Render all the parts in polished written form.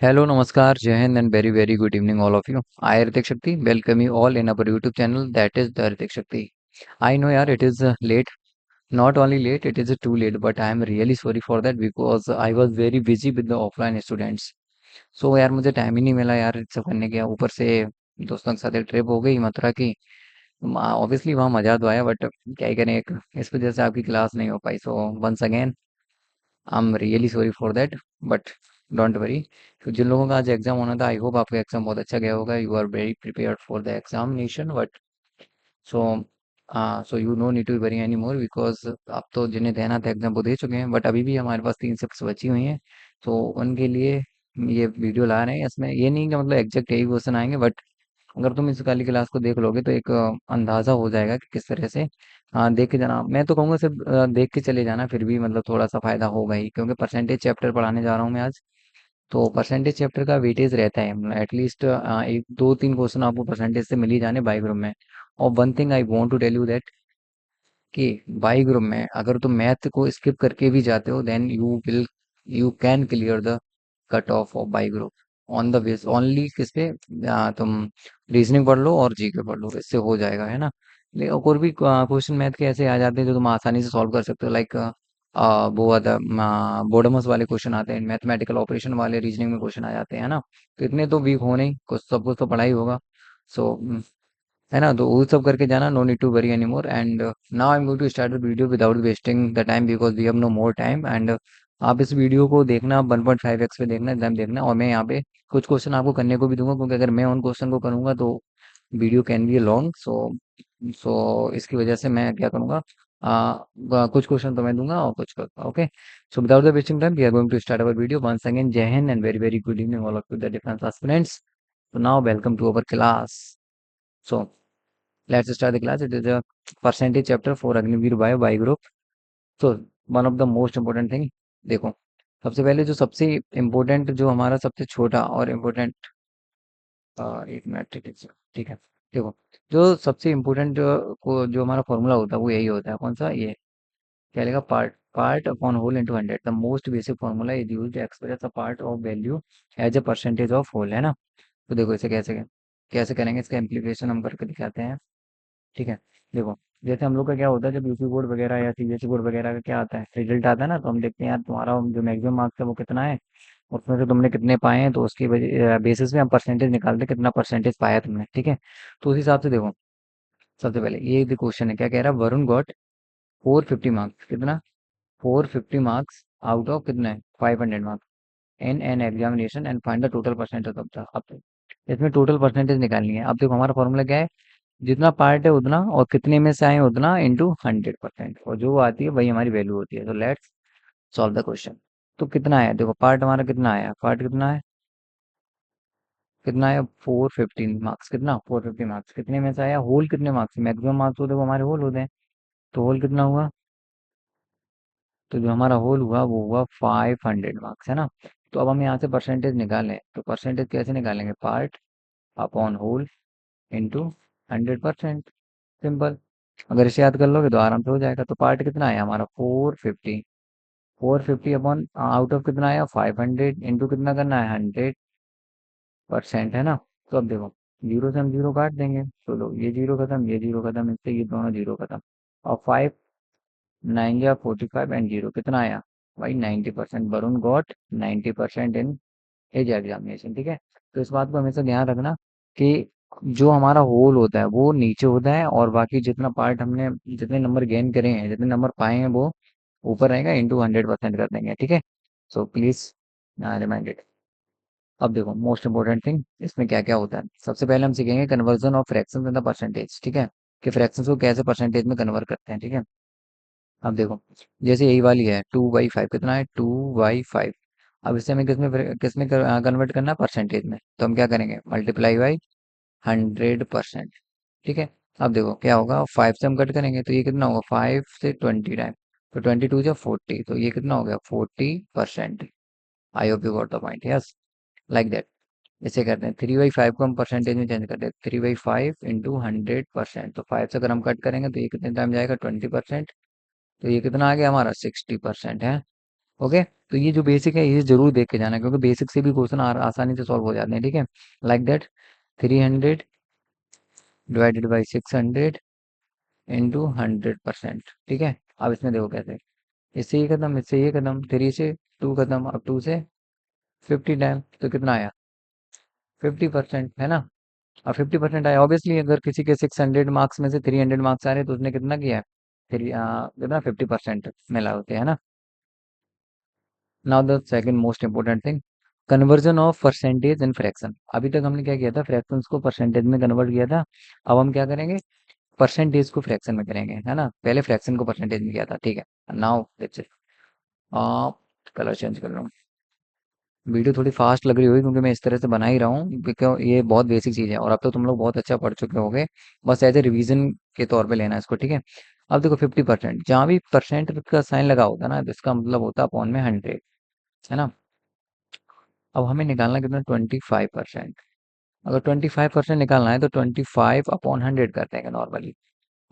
Hello, Namaskar, Jai Hind, and very, very good evening, all of you. I, Ritik Shakti, welcome you all in our YouTube channel that is the Ritik Shakti. I know, yaar, it is late. Not only late, it is too late, but I am really sorry for that because I was very busy with the offline students. So यार मुझे time ही नहीं मिला यार ये सब करने के ऊपर से दोस्तों के साथ एक ट्रिप हो गई मथुरा की। ऑब्वियसली वहाँ मजा तो आया बट क्या ही करें एक इस वजह से आपकी क्लास नहीं हो पाई so once again I am really sorry for that but don't worry. तो जिन लोगों का आज एग्जाम होना था आई होप आपका एग्जाम बहुत अच्छा गया होगा you are very prepared for the examination but so so you no need to worry any more because आप तो जिन्हें देना था एग्जाम वो दे चुके हैं बट अभी भी हमारे पास 3 शिफ्ट बची हुई हैं। तो उनके लिए ये वीडियो ला रहे हैं इसमें ये नहीं कि मतलब एग्जैक्ट यही क्वेश्चन आएंगे बट अगर तुम इस वाली क्लास को देख लोगे तो एक अंदाजा हो जाएगा कि किस तरह से देख के जाना। मैं तो कहूँगा सिर्फ देख के चले जाना फिर भी मतलब थोड़ा सा फायदा होगा ही क्योंकि परसेंटेज चैप्टर पढ़ाने जा रहा हूँ मैं आज। तो परसेंटेज चैप्टर का वेटेज रहता है मतलब एटलीस्ट एक दो तीन क्वेश्चन आपको परसेंटेज से मिल ही जाने बाई ग्रुप में। और one thing I want to tell you that कि बाई ग्रुप में अगर तुम मैथ को स्किप करके भी जाते हो then you can clear the cut off of Y group on the base only किस पे तुम रीजनिंग पढ़ लो और जीके पढ़ लो इससे हो जाएगा है ना। लेकिन और भी क्वेश्चन मैथ के ऐसे आ जाते हैं जो तुम आसानी से सॉल्व कर सकते हो लाइक वो अदर बोडमस वाले क्वेश्चन आते हैं मैथमेटिकल ऑपरेशन वाले रीजनिंग में क्वेश्चन आ जाते हैं ना। तो इतने तो वीक हो नहीं कुछ सब कुछ तो पढ़ा ही होगा। सो है ना तो वो सब करके जाना no need to worry any more and now I am going to start the video without wasting the time because we have no more time and आप इस वीडियो को देखना 1.5x पे देखना एकदम देखना और मैं यहाँ पे कुछ क्वेश्चन आपको करने को भी दूंगा क्योंकि अगर मैं उन क्वेश्चन को करूंगा तो video can be long so so इसकी वजह से मैं क्या करूंगा कुछ क्वेश्चन तो मैं दूंगा और कुछ करूंगा okay. So without the wasting time we are going to start our video once again जय हिंद and very very good evening all of you the difference aspirants. So now welcome to our class. So let's start the class. It is a percentage chapter for Agniveer by group. So one of the most important thing देखो सबसे पहले जो सबसे important जो हमारा सबसे छोटा और इम्पोर्टेंट एक मिनट ठीक है देखो जो सबसे इम्पोर्टेंट को जो हमारा फॉर्मूला होता है वो यही होता है कौन सा ये क्या लिखा part part upon whole into 100 the most basic formula is used to express a part of value as a percentage of whole है ना। तो देखो इसे कैसे कैसे करेंगे इसका इम्प्लीकेशन हम करके दिखाते हैं। ठीक है देखो जैसे हम लोग का क्या होता है जब यूपी बोर्ड वगैरह या सीबीएसई बोर्ड वगैरह का क्या आता है रिजल्ट आता है ना तो हम देखते हैं यार तुम्हारा जो मैक्सिमम मार्क्स है वो कितना है उसमें से तुमने कितने पाए हैं तो उसकी वजह बेसिस पे हम परसेंटेज निकालते हैं कितना परसेंटेज पाया तुमने ठीक है। तो उस हिसाब से देखो सबसे पहले ये क्वेश्चन है क्या कह रहा है वरुण गॉट 450 मार्क्स कितना 450 मार्क्स आउट ऑफ कितना है 500 marks in an examination and find the total percentage of the अब इसमें टोटल परसेंटेज निकालनी है। अब देखो हमारा फॉर्मूला क्या है जितना पार्ट है उतना और कितने में से आए उतना इंटू 100% और जो आती है वही हमारी वैल्यू होती है। तो लेट्स सॉल्व द क्वेश्चन। तो कितना आया देखो पार्ट हमारा कितना आया पार्ट कितना आया 450 मार्क्स कितना 450 मार्क्स कितने में से आया होल कितने मार्क्स मैक्सिमम मार्क्स होते हैं वो हमारे होल होते हैं। तो होल कितना हुआ तो जो हमारा होल हुआ वो हुआ 500 मार्क्स है ना। तो अब हम यहाँ से परसेंटेज निकालें तो परसेंटेज कैसे निकालेंगे part upon whole into 100%। Simple अगर इसे याद कर लोगे तो आराम से हो जाएगा। तो पार्ट कितना आया हमारा 450 अपॉन आउट ऑफ कितना आया 500 इंटू कितना करना है 100% है ना। तो अब देखो जीरो से हम जीरो काट देंगे तो लो ये जीरो खत्म इससे ये दोनों जीरो खत्म और 5 9 या 45 एंड जीरो कितना आया भाई 90%। वरुण गॉट 90% इन एज एग्जामिनेशन ठीक है। तो इस बात को हमेशा ध्यान रखना कि जो हमारा होल होता है वो नीचे होता है और बाकी जितना पार्ट हमने जितने नंबर गेन करे हैं जितने नंबर पाए हैं वो ऊपर रहेगा इंटू 100% कर देंगे ठीक है। So please reminded. अब देखो मोस्ट इंपोर्टेंट थिंग इसमें क्या क्या होता है सबसे पहले हम सीखेंगे conversion of fraction in the percentage ठीक है कि फ्रैक्शंस को कैसे परसेंटेज में कन्वर्ट करते हैं ठीक है। अब देखो जैसे यही वाली है 2/5 कितना है 2/5। अब इसे हमें किसमें कन्वर्ट करना है परसेंटेज में तो हम क्या करेंगे मल्टीप्लाई बाई 100%। ठीक है अब देखो क्या होगा 5 से हम कट करेंगे तो ये कितना होगा 5 से 20 टाइम तो 22 जा 40 तो ये कितना हो गया 40%। आई hope you got the point yes like that. इसे करते हैं 3/5 को हम परसेंटेज में चेंज करते हैं 3/5 इंटू 100%। तो 5 से अगर हम कट करेंगे तो ये कितने टाइम जाएगा 20%। तो ये कितना आ गया हमारा 60% है। ओके, तो ये जो बेसिक है ये जरूर देख के जाना, क्योंकि बेसिक से भी क्वेश्चन आसानी से सॉल्व हो जाते हैं, ठीक है। Like that 300 divided by 600 into 100%, ठीक है। अब इसमें देखो कैसे, इससे ये खत्म, इससे ये खत्म, 3 से 2 खत्म, अब 2 से 50 टाइम, तो कितना आया, 50% है ना। अब 50% आया, ऑब्वियसली अगर किसी के 600 मार्क्स में से 300 मार्क्स आ रहे हैं तो उसने कितना किया है, फिर कितना 50% मिला होते है ना। Now the second most important thing, conversion of percentage in fraction. अभी तक हमने क्या किया था, फ्रैक्शंस को परसेंटेज में कन्वर्ट किया था। अब हम क्या करेंगे, परसेंटेज को फ्रैक्शन में करेंगे, है ना। पहले फ्रैक्शन को परसेंटेज में किया था, ठीक है। Now let's it, colour change कर रहा हूँ। वीडियो थोड़ी फास्ट लग रही होगी क्योंकि मैं इस तरह से बना ही रहा हूँ, बिकॉज ये बहुत बेसिक चीज़ है और अब तो तुम लोग बहुत अच्छा पढ़ चुके होगे। बस एज ए रिवीजन के तौर पे लेना है इसको, ठीक है। अब देखो 50%, जहाँ भी परसेंट का साइन लगा होता है ना, तो इसका मतलब होता है अपॉन में 100, है ना। अब हमें निकालना कितना, 25%। अगर 25% निकालना है तो 25/100 कर देंगे नॉर्मली।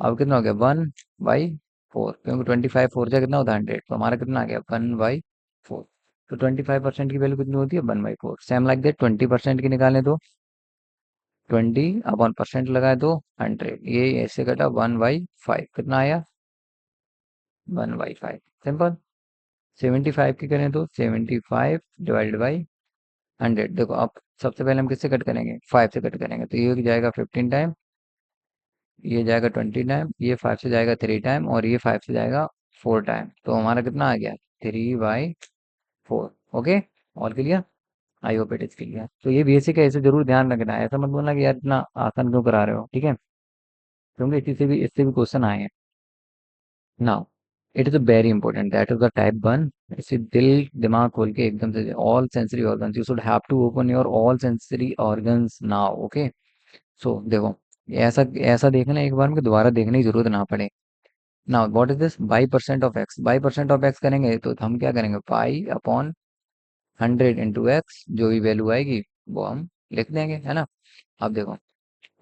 अब कितना हो गया, 1/4, क्योंकि 25 4 जा कितना होता है 100, तो हमारा कितना आ गया 1/4। तो 25% की वैल्यू कितनी होती है, 1/4। सेम लाइक दैट 20% की निकालें तो 20/% लगाए तो 100, ये ऐसे कटा 1/5, कितना आया 1/5, सिंपल। 75 की करें तो 75 डिवाइडेड बाई 100। देखो अब सबसे पहले हम किससे कट करेंगे, 5 से कट करेंगे, तो ये जाएगा 15 टाइम, ये जाएगा 20 टाइम, ये 5 से जाएगा 3 टाइम, और ये 5 से जाएगा 4 टाइम, तो हमारा कितना आ गया 3/4। Okay, all clear, I hope it is clear. तो ये बेसिक है, इसे जरूर ध्यान रखना है, ऐसा मत बोलना कि यार इतना आसान क्यों करा रहे हो, ठीक है, क्योंकि इससे भी क्वेश्चन आए हैं। Now it is very important, that is the type 1। इसे दिल दिमाग खोल के एकदम से, all sensory organs, you should have to open your all sensory organs now, okay. So देखो, ऐसा ऐसा देखना एक बार में कि दोबारा देखने की जरूरत ना पड़े। Now what is this, by percent of x, by percent of x करेंगे तो हम क्या करेंगे, पाई अपॉन 100 इंटू एक्स, जो भी वैल्यू आएगी वो हम लिख देंगे, है ना। अब देखो,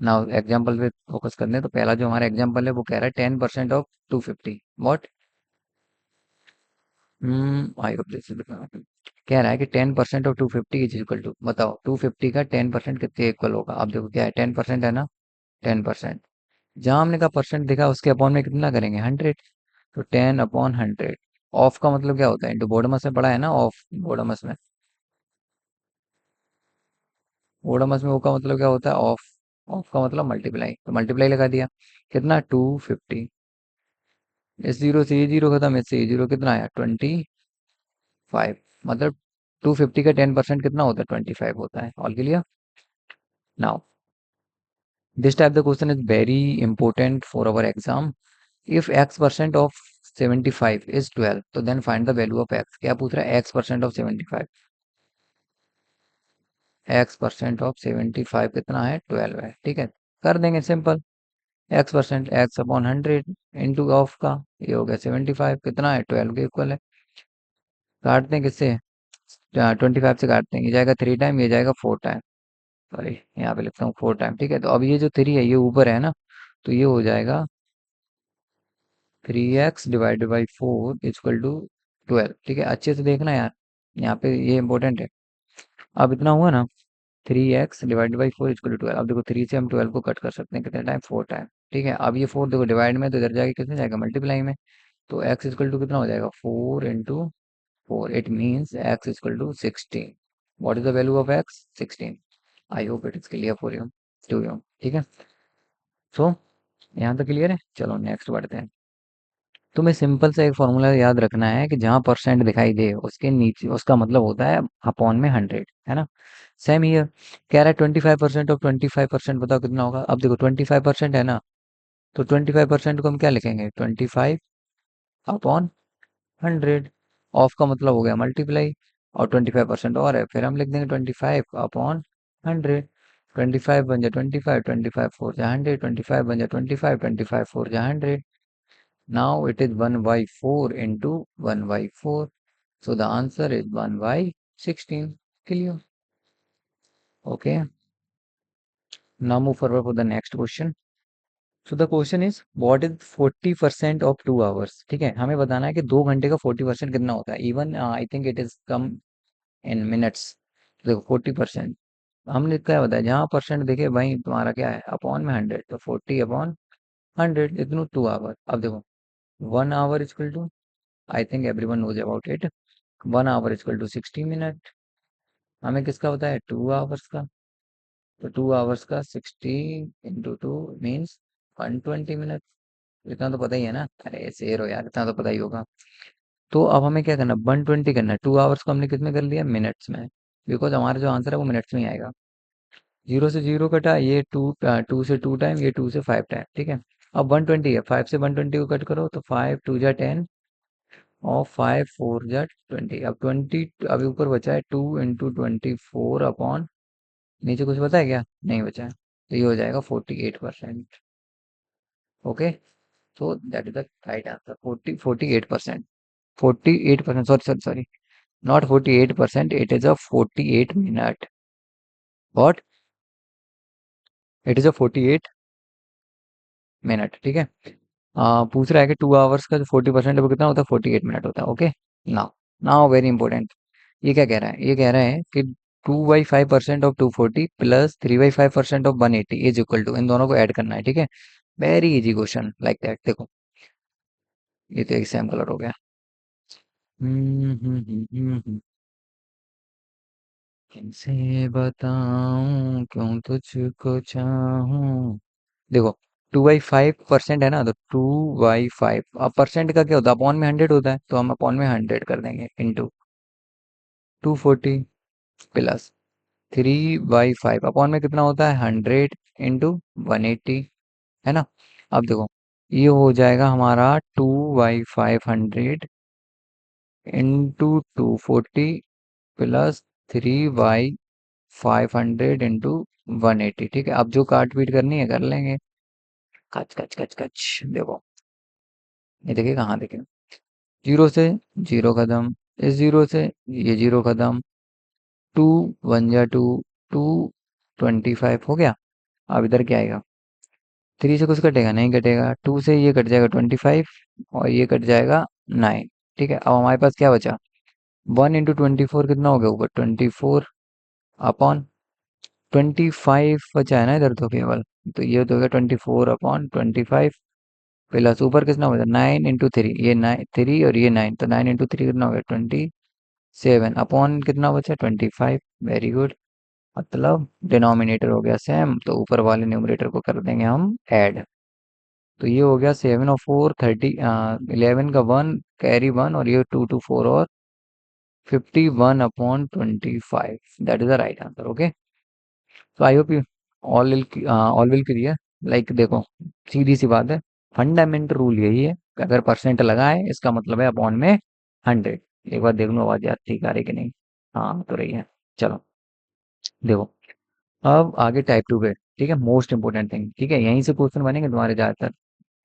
नाउ एग्जाम्पल पे फोकस करने हैं, तो पहला जो हमारा एग्जाम्पल है वो कह रहा है 10% of 250, what, I hope this कह रहा है कि 10% ऑफ 250 इज इक्वल टू, बताओ 250 का 10% कितने इक्वल होगा। अब देखो क्या है, 10% है ना, 10%, जहां हमने कहा परसेंट दिखा उसके अपॉन में कितना करेंगे, 100, तो 10/100। ऑफ का मतलब क्या होता है, इंटू बॉडमस में पढ़ा है ना, ऑफ बॉडमस में, बॉडमस में ओ का मतलब क्या होता है, ऑफ, ऑफ का मतलब मल्टीप्लाई, तो मल्टीप्लाई लगा दिया, कितना 250, इस जीरो से ये जीरो खत्म, इससे ये जीरो, कितना आया 25, मतलब 250 का 10% कितना होता है, 25 होता है, all clear. Now this type the question is very important for our exam. If x% of 75 is 12, तो then find the value of x। क्या पूछ रहा है, x% ऑफ 75, x% ऑफ 75 कितना है, 12 है, ठीक है। कर देंगे simple, x%, x/100 into of का, ये हो गया 75, कितना है 12 के इक्वल है। काटते हैं किससे, 25 से काटते हैं, ये जाएगा 3 टाइम, ये जाएगा 4 टाइम, सॉरी यहाँ पे लिखता हूँ 4 टाइम, ठीक है। तो अब ये जो 3 है ये ऊपर है ना, तो ये हो जाएगा 3x divided by 4 equal to 12, ठीक है। अच्छे से देखना यार, यहाँ पे ये इंपॉर्टेंट है। अब इतना हुआ ना, 3x divided by 4 equal to 12। अब देखो 3 से हम 12 को कट कर सकते हैं, कितने टाइम, 4 टाइम, ठीक है। अब ये 4 देखो डिवाइड में, तो इधर जाके कितने जाएगा, मल्टीप्लाई में, तो x इक्वल टू कितना हो जाएगा, 4 into 4, it means x equal to 16। What is the value of x, 16। I hope it is clear for you, to you, ठीक है। सो यहाँ तक क्लियर है, चलो नेक्स्ट बढ़ते हैं। तुम्हें सिंपल सा एक फॉर्मूला याद रखना है कि जहां परसेंट दिखाई दे उसके नीचे उसका मतलब होता है अपॉन में 100, है ना। सेम हियर, कह रहा है 25% ऑफ 25%, बताओ कितना होगा। अब देखो 25% है ना, तो 25% को हम क्या लिखेंगे, 25/100। ऑफ का मतलब हो गया मल्टीप्लाई, और 25% और है, फिर हम लिख देंगे 25/100। 25 बन जाए 25, 25 4 जा 100, 25 बन जाए 25, 25 4 जा 100। Now it is 1 by 4 into 1 by 4. So the answer is 1 by 16. Clear? Okay. Now move forward for the next question. So the question is what is 40% of 2 hours. ठीक है, हमें बताना है कि 2 घंटे का 40% कितना होता है। Even I think it is come in minutes. देखो 40% हमने क्या बताया, जहाँ परसेंट देखे वहीं तुम्हारा क्या है, अपॉन में 100, तो 40/100 इतनू 2 आवर। अब देखो 1 hour equal to, I think everyone knows about it, 1 hour equal to 60 minute. हमें किसका पता है, 2 आवर्स का। तो 2 आवर्स का 60 × 2 मीन्स 120 मिनट। इतना तो पता ही है ना, अरे शेर हो यार, इतना तो पता ही होगा। तो अब हमें क्या करना, 120 करना है। 2 आवर्स को हमने किस में कर लिया, मिनट्स में, बिकॉज हमारा जो आंसर है वो मिनट्स में ही आएगा। 0 से 0 कटा, ये 2 से 2 टाइम, ये 2 से 5 टाइम। ठीक है, अब 120 है, 5 से 120 को कट करो तो 5 2 जा 10 और 5 4 जा 20। अब 20, अभी ऊपर बचा है 2 × 24 अपॉन, नीचे कुछ बचा है क्या, नहीं बचा है, तो ये हो जाएगा 48%। Okay, so that is the right answer, 48%। 48%, sorry, not 48%, it is a 48 minute। what, it is a 48 minute। ठीक है, पूछ रहा है कि 2 आवर्स का जो 40% है वो कितना होता है, 48 मिनट होता है। ओके, नाउ, वेरी इंपॉर्टेंट, ये क्या कह रहा है, ये कह रहा है कि 2/5% of 240 plus 3/5% of 180 is equal to, इन दोनों को ऐड करना है। ठीक है, very easy question like that. देखो ये तो एक सेम कलर हो गया। किनसे बताऊं क्यों तुझको चाहूं। देखो 2/5% है ना, तो 2/5, अब परसेंट का क्या होता है, अपॉन में 100 होता है, तो हम अपॉन में 100 कर देंगे, इंटू 240 प्लस 3/5, अपॉन में कितना होता है, 100 इंटू 180, है ना। अब देखो ये हो जाएगा हमारा 2/500 इंटू 240 प्लस 3/500 इंटू 180। ठीक है, अब जो काट पीट करनी है कर लेंगे, कच कच कच कच। देखो ये देखिए कहाँ देखे, 0 से 0 खत्म, इस 0 से ये 0 खत्म, 2 1 जा 2, 225 हो गया। अब इधर क्या आएगा, 3 से कुछ कटेगा, नहीं कटेगा, 2 से ये कट जाएगा 25 और ये कट जाएगा 9। ठीक है, अब हमारे पास क्या बचा, 1 × 24 कितना हो गया, ऊपर 24 अपॉन 25 बचा है ना इधर तो केवल, तो ये तो हो गया 24/25 प्लस ऊपर कितना हो गया, 9 × 3, ये 9 3 और ये 9, तो 9 × 3 कितना हो गया, 27 अपॉन कितना बचा, 25। वेरी गुड, मतलब डिनोमिनेटर हो गया सेम, तो ऊपर वाले न्यूमरेटर को कर देंगे हम ऐड। तो ये हो गया 7 और 4 30, 11 का 1 कैरी 1, और ये 2 2 4 और 51/25, that is the right answer. Okay, तो I hope you all will clear. Like देखो सीधी सी बात है, फंडामेंटल रूल यही है कि अगर परसेंट लगा है इसका मतलब है अपॉन में 100। एक बार देख लो आवाज याद ठीक आ रही कि नहीं, हाँ तो रही है। चलो देखो, अब आगे टाइप 2 पे। ठीक है, मोस्ट इंपोर्टेंट थिंग। ठीक है, यहीं से क्वेश्चन बनेंगे तुम्हारे ज्यादातर।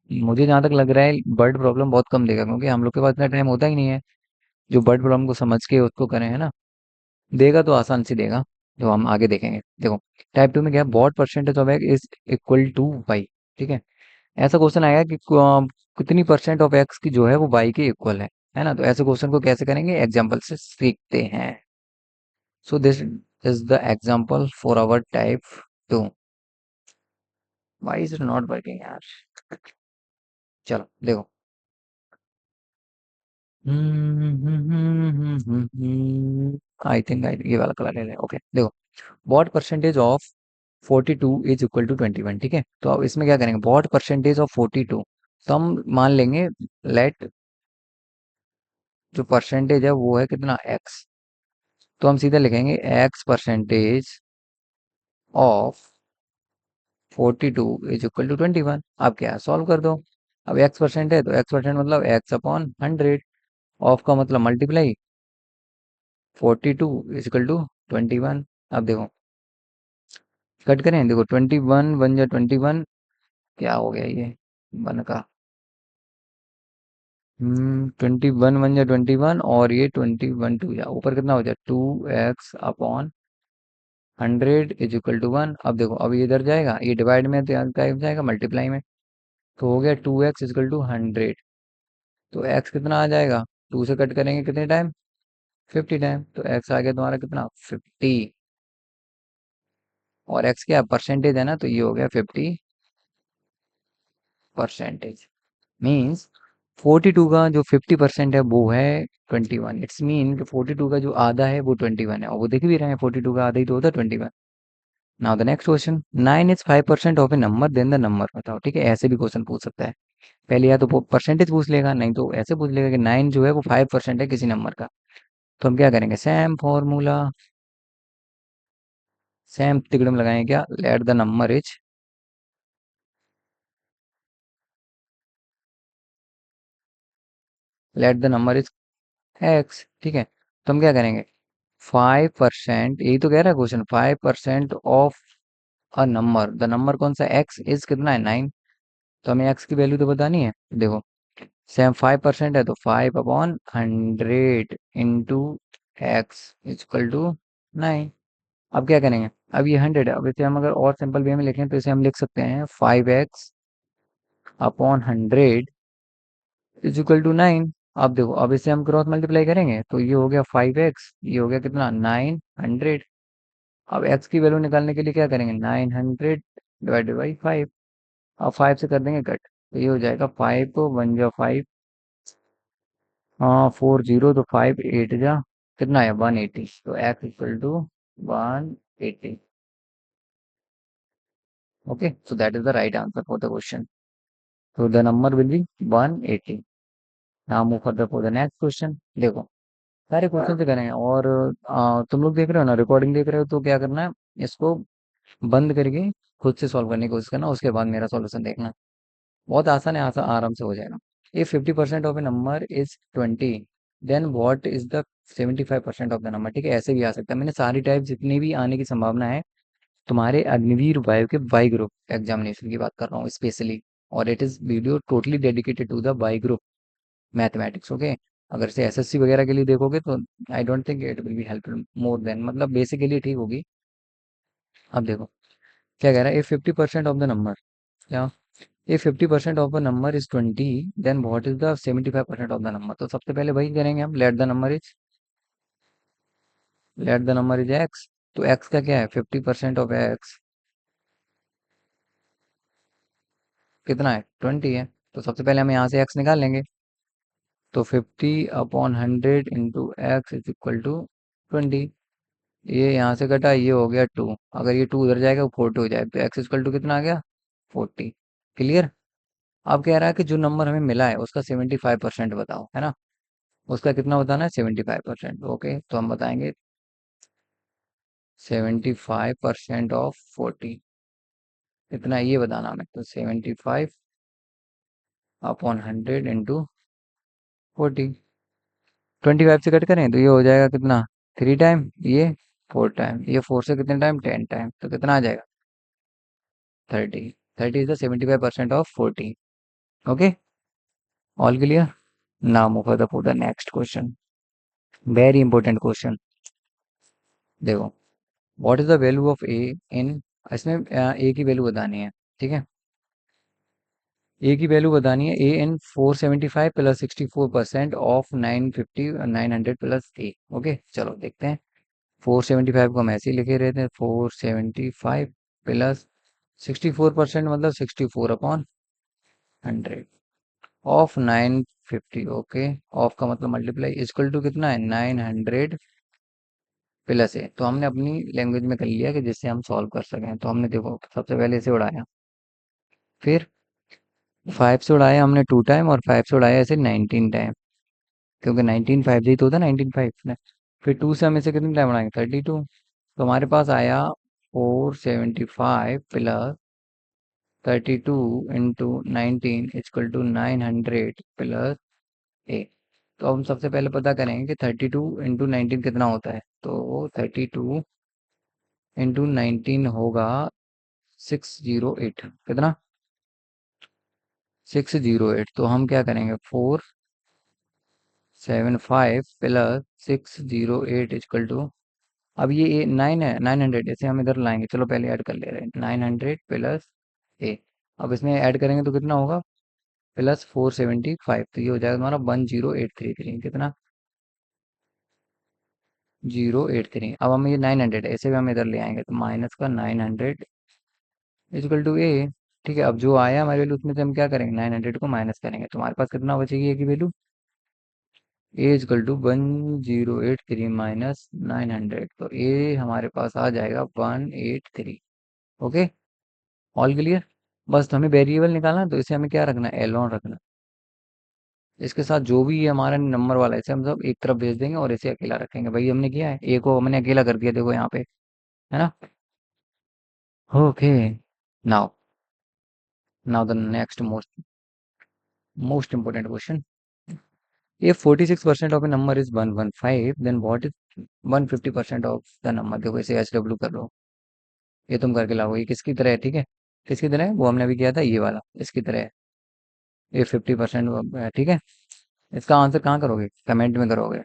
मुझे जहां तक लग रहा है वर्ड प्रॉब्लम बहुत कम देगा, क्योंकि हम लोग के पास इतना टाइम होता ही नहीं है जो वर्ड प्रॉब्लम को समझ के उसको करें, है ना। देगा तो आसान से देगा, जो हम आगे देखेंगे। देखो टाइप 2 में क्या है, what percentage of X is equal to Y. ठीक है, ऐसा क्वेश्चन आएगा कि कितनी परसेंट ऑफ एक्स की जो है वो वाई के इक्वल है ना। तो ऐसे क्वेश्चन को कैसे करेंगे, एग्जाम्पल से सीखते हैं। So this is the example for our type 2। Y is not working यार। चलो देखो, आई थिंक ये वाला कलर ले लें। ओके देखो, what percentage of 42 is equal to 21। ठीक है, तो अब इसमें क्या करेंगे, व्हाट परसेंटेज ऑफ 42, तो हम मान लेंगे लेट जो परसेंटेज है वो है कितना, एक्स। तो हम सीधे लिखेंगे x percentage of 42 is equal to 21। अब क्या है, सॉल्व कर दो। अब एक्स परसेंट है तो एक्स परसेंट मतलब एक्स अपॉन 100, ऑफ का मतलब मल्टीप्लाई, 42 इज इक्वल टू 21। अब देखो कट करें, देखो 21 1 जा 21, क्या हो गया ये, 1 का 21 1 जा 21, और ये 21 2 जा, ऊपर कितना हो जाए, 2x/100 इज इक्वल टू 1। अब देखो अब ये इधर जाएगा, ये डिवाइड में तो यहाँ टाइप जाएगा मल्टीप्लाई में, तो हो गया 2x इजकल टू 100। तो x कितना आ जाएगा, 2 से कट करेंगे कितने टाइम, 50 टाइम, तो x आ गया तुम्हारा कितना, 50। और x क्या परसेंटेज है ना, तो ये हो गया 50%। मीन्स 42 का जो 50% है वो है 21। इट्स मीन कि 42 का जो आधा है वो 21 है, और वो देख भी रहे हैं 42 का आधा ही तो होता है 21। Now the next question, 9 is 5% of a number then the number बताओ। ठीक है, ऐसे भी क्वेश्चन पूछ सकता है। पहले या तो परसेंटेज पूछ लेगा, नहीं तो ऐसे पूछ लेगा कि 9 जो है वो 5% है किसी नंबर का। तो हम क्या करेंगे, सेम फॉर्मूला, सेम तिकड़म लगाएंगे, क्या, late the number is x. ठीक है, तो हम क्या करेंगे, 5%, यही तो कह रहा है question, 5% of a number, the number कौन सा, एक्स इज कितना है, 9। तो हमें एक्स की वैल्यू तो बतानी है। देखो, सेम 5% है तो 5/100 इंटू एक्स इजकल टू 9। अब क्या करेंगे, अब ये 100 है, अब इसे हम अगर और सिंपल वे में लिखें तो इसे हम लिख सकते हैं 5x/100 इज इक्वल टू 9। अब देखो, अब इसे हम क्रॉस मल्टीप्लाई करेंगे तो ये हो गया 5x, ये हो गया कितना, 900। अब x की वैल्यू निकालने के लिए क्या करेंगे, 900 डिवाइडेड बाई 5। अब 5 से कर देंगे कट, तो ये हो जाएगा 5 1 जा 5, हाँ 40, तो 5 8 जा कितना है, 180। तो x equal to 180। Okay, so that is the right answer for the question. So the number will be 180. Now move further for the next question। देखो, सारे क्वेश्चन से करेंगे, और तुम लोग देख रहे हो ना, रिकॉर्डिंग देख रहे हो, तो क्या करना है, इसको बंद करके खुद से सॉल्व करने की कोशिश करना, उसके बाद मेरा सॉल्यूशन देखना। बहुत आसान है, आसान आराम से हो जाएगा। If 50% of a number is 20, then what is the 75% of the number. ठीक है, ऐसे भी आ सकता है। मैंने सारी टाइप जितनी भी आने की संभावना है तुम्हारे अग्निवीर वायु के वाई ग्रुप एग्जामिनेशन की बात कर रहा हूँ स्पेशली। और it is video totally dedicated to the Y group mathematics. Okay, अगर से एसएससी वगैरह के लिए देखोगे तो I don't think it will be helpful more than, मतलब बेसिक के लिए ठीक होगी। अब देखो क्या कह रहा है, इफ 50% ऑफ द नंबर, क्या, if 50% of the number is 20, then what is the 75% of the number. तो सबसे पहले वही करेंगे हम, let the number is X. तो एक्स का क्या है, 50% ऑफ एक्स कितना है, 20 है। तो सबसे पहले हम यहाँ से एक्स निकाल लेंगे। तो 50/100 into X is equal to 20। ये यहाँ से कटा, ये हो गया 2, अगर ये 2 उधर जाएगा वो 40 हो जाएगा, तो एक्स इक्वल टू कितना आ गया, 40। क्लियर। अब कह रहा है कि जो नंबर हमें मिला है उसका 75% बताओ, है ना। उसका कितना बताना है, 75%। ओके, तो हम बताएंगे 75% ऑफ 40 कितना है, ये बताना हमें। तो 75/100 इंटू 40, 25 से कट करें तो ये हो जाएगा कितना, 3 टाइम, ये 4 टाइम, ये 4 से कितने टाइम, 10 टाइम, तो कितना आ जाएगा, 30। 30 is the 75% of 40। Okay, all clear. Now move for the next question, very important question. देखो, what is the value of A in, इसमें ए की वैल्यू बतानी है। ठीक है, ए की वैल्यू बतानी है, ए इन 475 plus 64% of 950 900 plus A. Okay, चलो देखते हैं। 475 को हम ऐसे ही लिखे रहते हैं, 475 प्लस 64% मतलब 64/100 ऑफ 950। ओके, ऑफ का मतलब मल्टीप्लाई, इक्वल टू कितना है, 900 प्लस है। तो हमने अपनी लैंग्वेज में कर लिया कि जिससे हम सॉल्व कर सकें। तो हमने देखो सबसे पहले इसे उड़ाया, फिर 5 से उड़ाया हमने 2 टाइम, और 5 से उड़ाया ऐसे 19 टाइम, क्योंकि 19 5 जी तो होता है 19 5 ने। फिर 2 से हम इसे कितने टाइम उड़ाएंगे, 32। तो हमारे पास आया 475 plus 32 into 19 equal to 900 plus A. तो हम सबसे पहले पता करेंगे कि 32 इंटू 19 कितना होता है। तो 32 इंटू 19 होगा 608, कितना, 608। तो हम क्या करेंगे, 475 प्लस 608 इक्वल टू, अब ये 9 है, 900 इसे हम इधर लाएंगे, चलो पहले ऐड कर ले रहे हैं, 900 प्लस ए। अब इसमें ऐड करेंगे तो कितना होगा, +475, तो ये हो जाएगा तुम्हारा 10833, कितना, 083। अब हम ये 900 है, इसे भी हम इधर ले आएंगे, तो माइनस का 900 इजिकल टू ए। ठीक है, अब जो आया हमारी वैल्यू उसमें से हम क्या करेंगे, 900 को माइनस करेंगे, तो हमारे पास कितना बचेगी ए की value, A is equal to 1083 minus 900, तो ए हमारे पास आ जाएगा 183। Okay, all clear. बस तो हमें वेरिएबल निकालना है, तो इसे हमें क्या रखना है, एल ऑन रखना। इसके साथ जो भी ये हमारा नंबर वाला है इसे हम सब एक तरफ भेज देंगे और इसे अकेला रखेंगे। भाई हमने किया है, ए को हमने अकेला कर दिया, देखो यहाँ पे, है ना। Okay, now now the next most important question. If 46% of a number is 115, then what is 150% of the number? देखो इसे एच डब्ल्यू कर लो, ये तुम करके लाओ, ये किसकी तरह है, ठीक है, किसकी तरह है, वो हमने अभी किया था ये वाला, इसकी तरह है, ये 50%, ठीक है। इसका आंसर कहाँ करोगे, कमेंट में करोगे।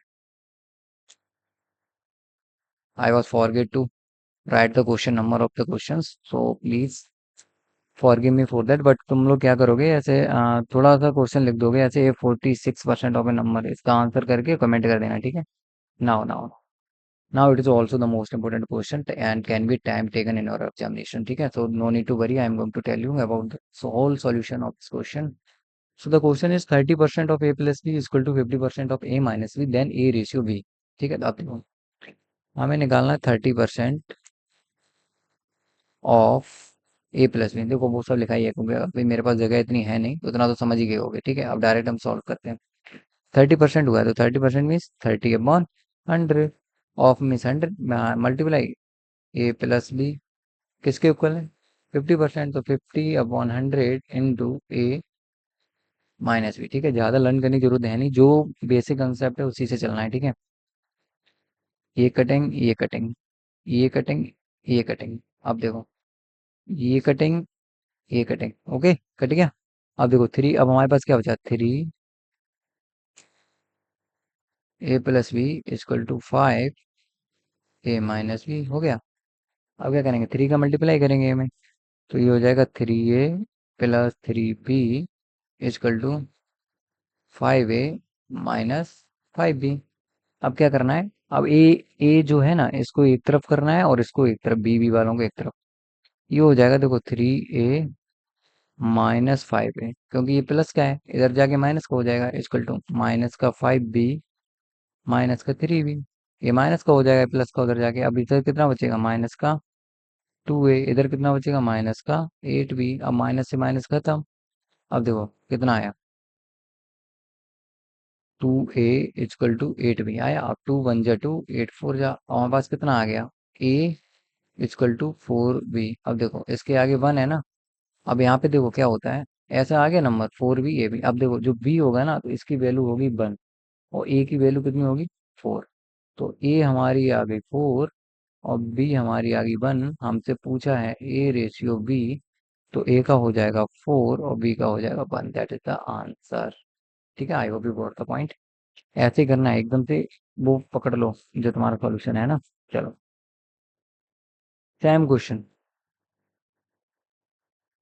I was forget to write the question number of the question, so please forgive me for that. But तुम लोग क्या करोगे, ऐसे थोड़ा सा क्वेश्चन लिख दोगे ऐसे, ये 46% ऑफ ए नंबर, इसका आंसर करके कमेंट कर देना, ठीक है। Now now Now it is also the most important question and can be time taken in your examination. ठीक है, so no need to worry. I am going to tell you about the whole solution of this question. So the question is 30% of a plus b is equal to 50% of a minus b, then a ratio b. ठीक है, तो आप देखो, हमें निकालना है 30% of A plus B. देखो वो सब लिखा ही है, क्योंकि अभी मेरे पास जगह इतनी है नहीं, उतना तो समझ ही गए होगे। ठीक है, अब डायरेक्ट हम सॉल्व करते हैं। 30% हुआ है, तो 30% means 30/100, of means 100, multiply A plus B किसके इक्वल है, 50%, तो 50/100 इंटू ए माइनस बी। ठीक है, ज़्यादा लर्न करने की जरूरत है नहीं, जो बेसिक कंसेप्ट है उसी से चलना है। ठीक है, ये कटिंग, ये कटिंग, ये कटिंग, ये कटिंग, अब देखो, ये कटिंग, ये कटिंग, ओके, कट गया। अब देखो थ्री, अब हमारे पास क्या बचा, 3a+b इक्वल टू 5a-b हो गया। अब क्या करेंगे, 3 का मल्टीप्लाई करेंगे a में, तो ये हो जाएगा 3a+3b इक्वल टू 5a-5b। अब क्या करना है, अब ए जो है ना, इसको एक तरफ करना है और इसको एक तरफ, बी वालों को एक तरफ। ये हो जाएगा देखो 3a-5a, क्योंकि ये प्लस का है, इधर जाके माइनस का हो जाएगा, इक्वल टू माइनस का 5b माइनस का 3b। ये माइनस का हो जाएगा प्लस का उधर जाके, अब इधर कितना बचेगा, माइनस का 2a, इधर कितना बचेगा, माइनस का 8b। अब माइनस से माइनस खत्म। अब देखो कितना आया, 2a इक्वल टू 8b आया। अब 2 1 जा 2, 8 4 जा, और हमारे पास कितना आ गया, a इक्वल टू 4b। अब देखो इसके आगे 1 है ना, अब यहाँ पे देखो क्या होता है, ऐसा आ गया नंबर 4b a b। अब देखो जो b होगा ना, तो इसकी वैल्यू होगी 1 और a की वैल्यू कितनी होगी, 4। तो a हमारी आ गई 4 और b हमारी आ गई 1। हमसे पूछा है a रेशियो b, तो a का हो जाएगा 4 और b का हो जाएगा 1, दैट इज द आंसर। ठीक है, आई hope you got the point. ऐसे ही करना है एकदम से, वो पकड़ लो जो तुम्हारा सॉल्यूशन है ना। चलो, सेम क्वेश्चन,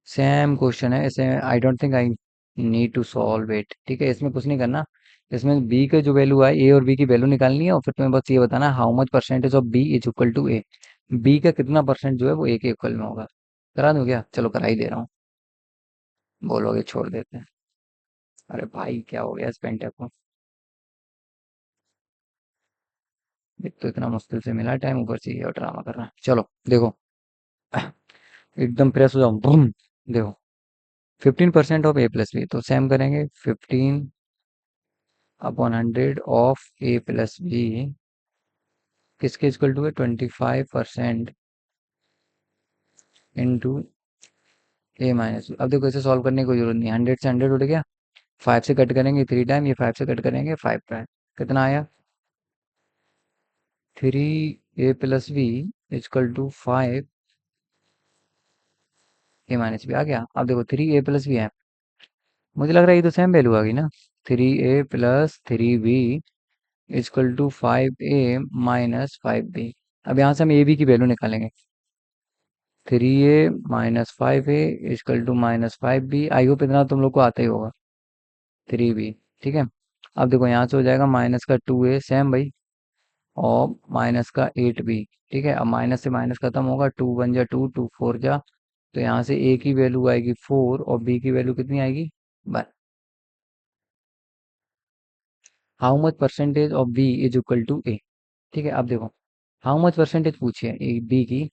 सेम क्वेश्चन है, इसे I don't think I need to solve it. ठीक है, इसमें कुछ नहीं करना, इसमें बी का जो वैल्यू है, ए और बी की वैल्यू निकालनी है, और फिर तुम्हें बस ये बताना how much percentage of B is equal to A, B का कितना परसेंट जो है वो ए के इक्वल में होगा। करा दूं क्या, चलो करा ही दे रहा हूँ, बोलोगे छोड़ देते हैं। अरे भाई क्या हो गया इस पेंटेप को, एक तो इतना मुश्किल से मिला टाइम, ऊपर से ये और ड्रामा कर रहा है। चलो देखो, एकदम प्रेस हो जाओ, बूम। देखो 15% ऑफ ए प्लस बी, तो सेम करेंगे, 15/100 ऑफ ए प्लस बी किसके इक्वल टू है, 25% इंटू ए माइनस बी। अब देखो इसे सॉल्व करने की कोई जरूरत नहीं, 100 से 100 उठ गया, 5 से कट करेंगे 3 टाइम, ये 5 से कट करेंगे 5 टाइम, कितना आया, 3a+b इक्वल टू 5a-b आ गया। अब देखो 3a+b है, मुझे लग रहा है ये तो सेम वैल्यू आ गई ना, 3a+3b इक्वल टू 5a-5b। अब यहाँ से हम ए बी की वैल्यू निकालेंगे, 3a-5a is equal to -5b। I hope इतना तुम लोग को आता ही होगा। 3b। ठीक है। अब देखो यहाँ से हो जाएगा माइनस का 2a सेम भाई, और माइनस का 8b। ठीक है, अब माइनस से माइनस खत्म होगा, 2 1 जा 2, 2 4 जा, तो यहाँ से a की वैल्यू आएगी 4 और b की वैल्यू कितनी आएगी 1। How much percentage of b is equal to a। ठीक है, अब देखो हाउ मच परसेंटेज पूछी है बी की,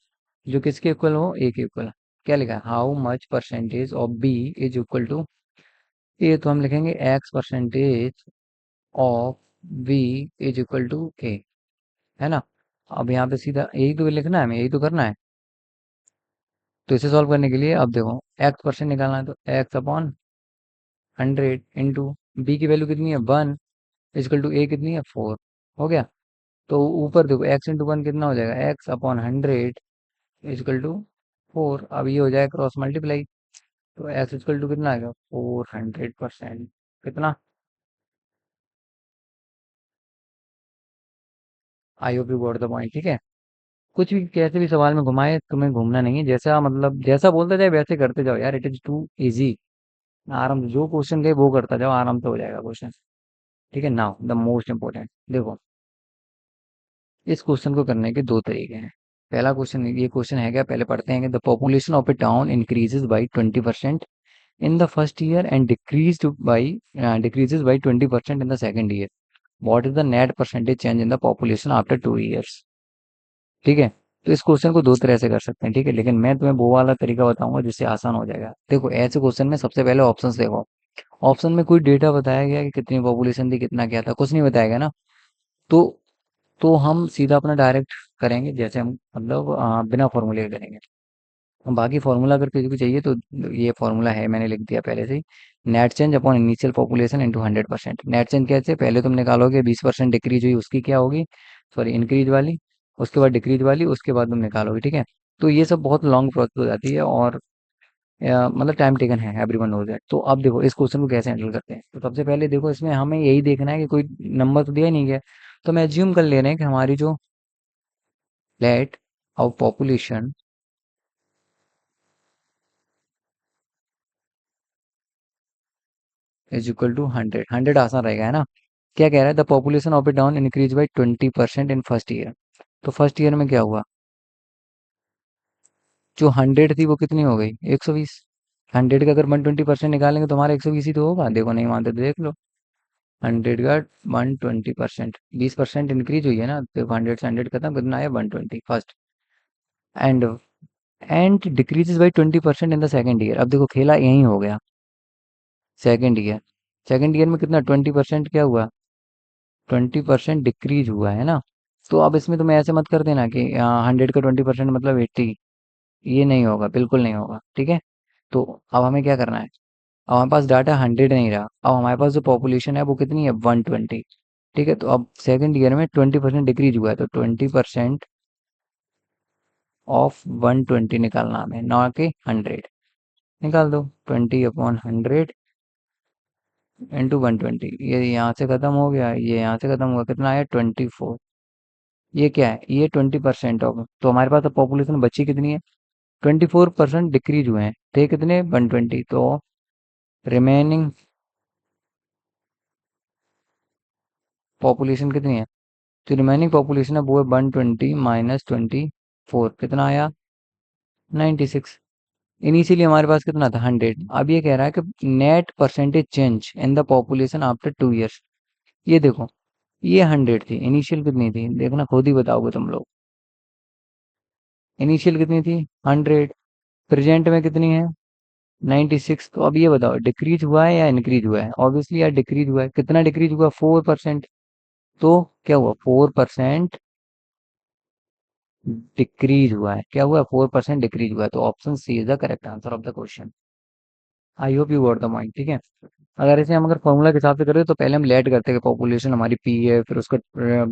जो किसके इक्वल हो, ए के इक्वल। क्या लिखा है, how much percentage of B is equal to A, तो हम लिखेंगे x percentage of B is equal to A, है ना। अब यहाँ पे सीधा यही तो लिखना है, हमें यही तो करना है। तो इसे सॉल्व करने के लिए अब देखो एक्स परसेंट निकालना है, तो एक्स अपॉन 100 इंटू बी की वैल्यू कितनी है 1 इजकल टू ए कितनी है 4। हो गया। तो ऊपर देखो एक्स इंटू 1 कितना हो जाएगा, एक्स अपॉन 100 इजकल टू 4। अब ये हो जाएगा क्रॉस मल्टीप्लाई, तो एक्स इजकल टू कितना आएगा 400%। कितना, आई hope you got the point. ठीक है, कुछ भी कैसे भी सवाल में घुमाए, तुम्हें घूमना नहीं है, जैसा मतलब जैसा बोलता जाए वैसे करते जाओ यार, इट इज टू इजी। आराम से जो क्वेश्चन दे वो करता जाओ, आराम से हो जाएगा क्वेश्चन। ठीक है, नाउ द मोस्ट इंपॉर्टेंट देखो, इस क्वेश्चन को करने के दो तरीके हैं। पहला क्वेश्चन, ये क्वेश्चन है क्या, पहले पढ़ते हैं कि the population of A town increases by 20% in the first year and decreases by 20% in the second year. What is the net percentage change in the population after 2 years? ठीक है, तो इस क्वेश्चन को दो तरह से कर सकते हैं। ठीक है, लेकिन मैं तुम्हें वो वाला तरीका बताऊंगा जिससे आसान हो जाएगा। देखो ऐसे क्वेश्चन में सबसे पहले ऑप्शंस देखो, ऑप्शन में कोई डेटा बताया गया कि कितनी पॉपुलेशन थी, कितना क्या था, कुछ नहीं बताया गया ना। तो हम सीधा अपना डायरेक्ट करेंगे, जैसे हम मतलब बिना फॉर्मूले के करेंगे। बाकी फॉर्मूला अगर किसी को चाहिए तो ये फॉर्मूला है, मैंने लिख दिया पहले से ही। Net change upon initial population into 100%। Net change कैसे, पहले तुम निकालोगे 20% डिक्रीज हुई उसकी क्या होगी, सॉरी इंक्रीज वाली, उसके बाद डिक्रीज वाली, उसके बाद तुम निकालोगे। ठीक है, तो ये सब बहुत लॉन्ग प्रोसेस हो जाती है, और मतलब टाइम टेकन है, एवरीवन नोज दैट। तो अब देखो इस क्वेश्चन को कैसे हैंडल करते हैं। तो सबसे पहले देखो इसमें हमें यही देखना है कि कोई नंबर तो दिया ही नहीं गया, तो मैं एज्यूम कर ले रहे हैं कि हमारी जो let of population is equal to 100। 100 आसान रहेगा, है ना। क्या कह रहा है, the population of A town increase by 20% in first year. तो फर्स्ट ईयर में क्या हुआ, जो 100 थी वो कितनी हो गई 120। 100 का अगर 120% निकालेंगे तो हमारा 120 ही तो होगा। देखो नहीं मानते तो देख लो, 100 का 120%, 20% इंक्रीज हुई है ना, तो 100 से 100 खत्म, कितना आया 120 first. And decreases by 20% in the second year. अब देखो खेला यही हो गया, सेकेंड ईयर। सेकेंड ईयर में कितना 20% क्या हुआ, 20% डिक्रीज हुआ है ना। तो अब इसमें तुम ऐसे मत कर देना कि 100 का 20% मतलब 80। ये नहीं होगा, बिल्कुल नहीं होगा। ठीक है, तो अब हमें क्या करना है, अब हमारे पास डाटा 100 नहीं रहा, अब हमारे पास जो पॉपुलेशन है वो कितनी है 120। ठीक है, तो अब सेकंड ईयर में 20% डिक्रीज हुआ है, तो 20% ऑफ 120 निकालना हमें, ना कि 100। निकाल दो 20/100 इंटू 120। ये यहाँ से खत्म हो गया, ये यहाँ से खत्म हुआ, कितना आया 24। ये क्या है, ये 20% ऑफ, तो हमारे पास अब पॉपुलेशन बची कितनी है, 24% डिक्रीज हुए हैं, थे कितने 120, तो रिमेनिंग पॉपुलेशन कितनी है, जो रिमेनिंग पॉपुलेशन है वो है 120 माइनस 24, कितना आया 96। इनिशियली हमारे पास कितना था 100। अब ये कह रहा है कि net percentage change in the population after 2 years. ये देखो, ये 100 थी, इनिशियल कितनी थी देखना, खुद ही बताओगे तुम लोग। इनिशियल कितनी थी 100, प्रेजेंट में कितनी है 96। तो अब ये बताओ डिक्रीज हुआ है या इंक्रीज हुआ है, ऑब्वियसली यार डिक्रीज हुआ है। कितना डिक्रीज हुआ 4%। तो क्या हुआ 4% डिक्रीज हुआ है, क्या हुआ 4% डिक्रीज हुआ है, तो option C is the correct answer of the question. I hope you got the point. ठीक है, अगर इसे हम अगर फॉर्मूला के हिसाब से करें तो पहले हम लेट करते हैं, पॉपुलेशन हमारी पी है, फिर उसका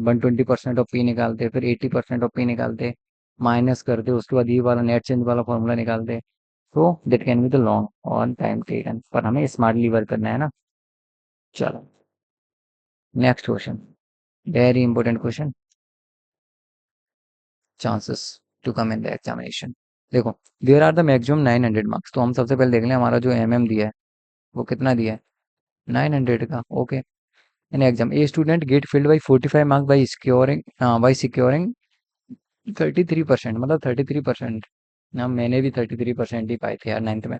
120% ऑफ पी निकालते, फिर 80% ऑफ पी निकालते, माइनस करते, उसके बाद ये वाला नेट चेंज वाला फॉर्मूला निकालते। तो that can be the long on time taken, पर हमें स्मार्टली वर्क करना है ना। चलो next question, very important question, chances to come in the examination. देखो, there are the maximum 900 marks, तो हम सबसे पहले देख लें हमारा जो दिया है वो कितना दिया है, 900 का। Okay, in exam a student gate field by 45 marks by securing 33%, मतलब 33%। ना, मैंने भी 33% ही पाए थे यार 9th में।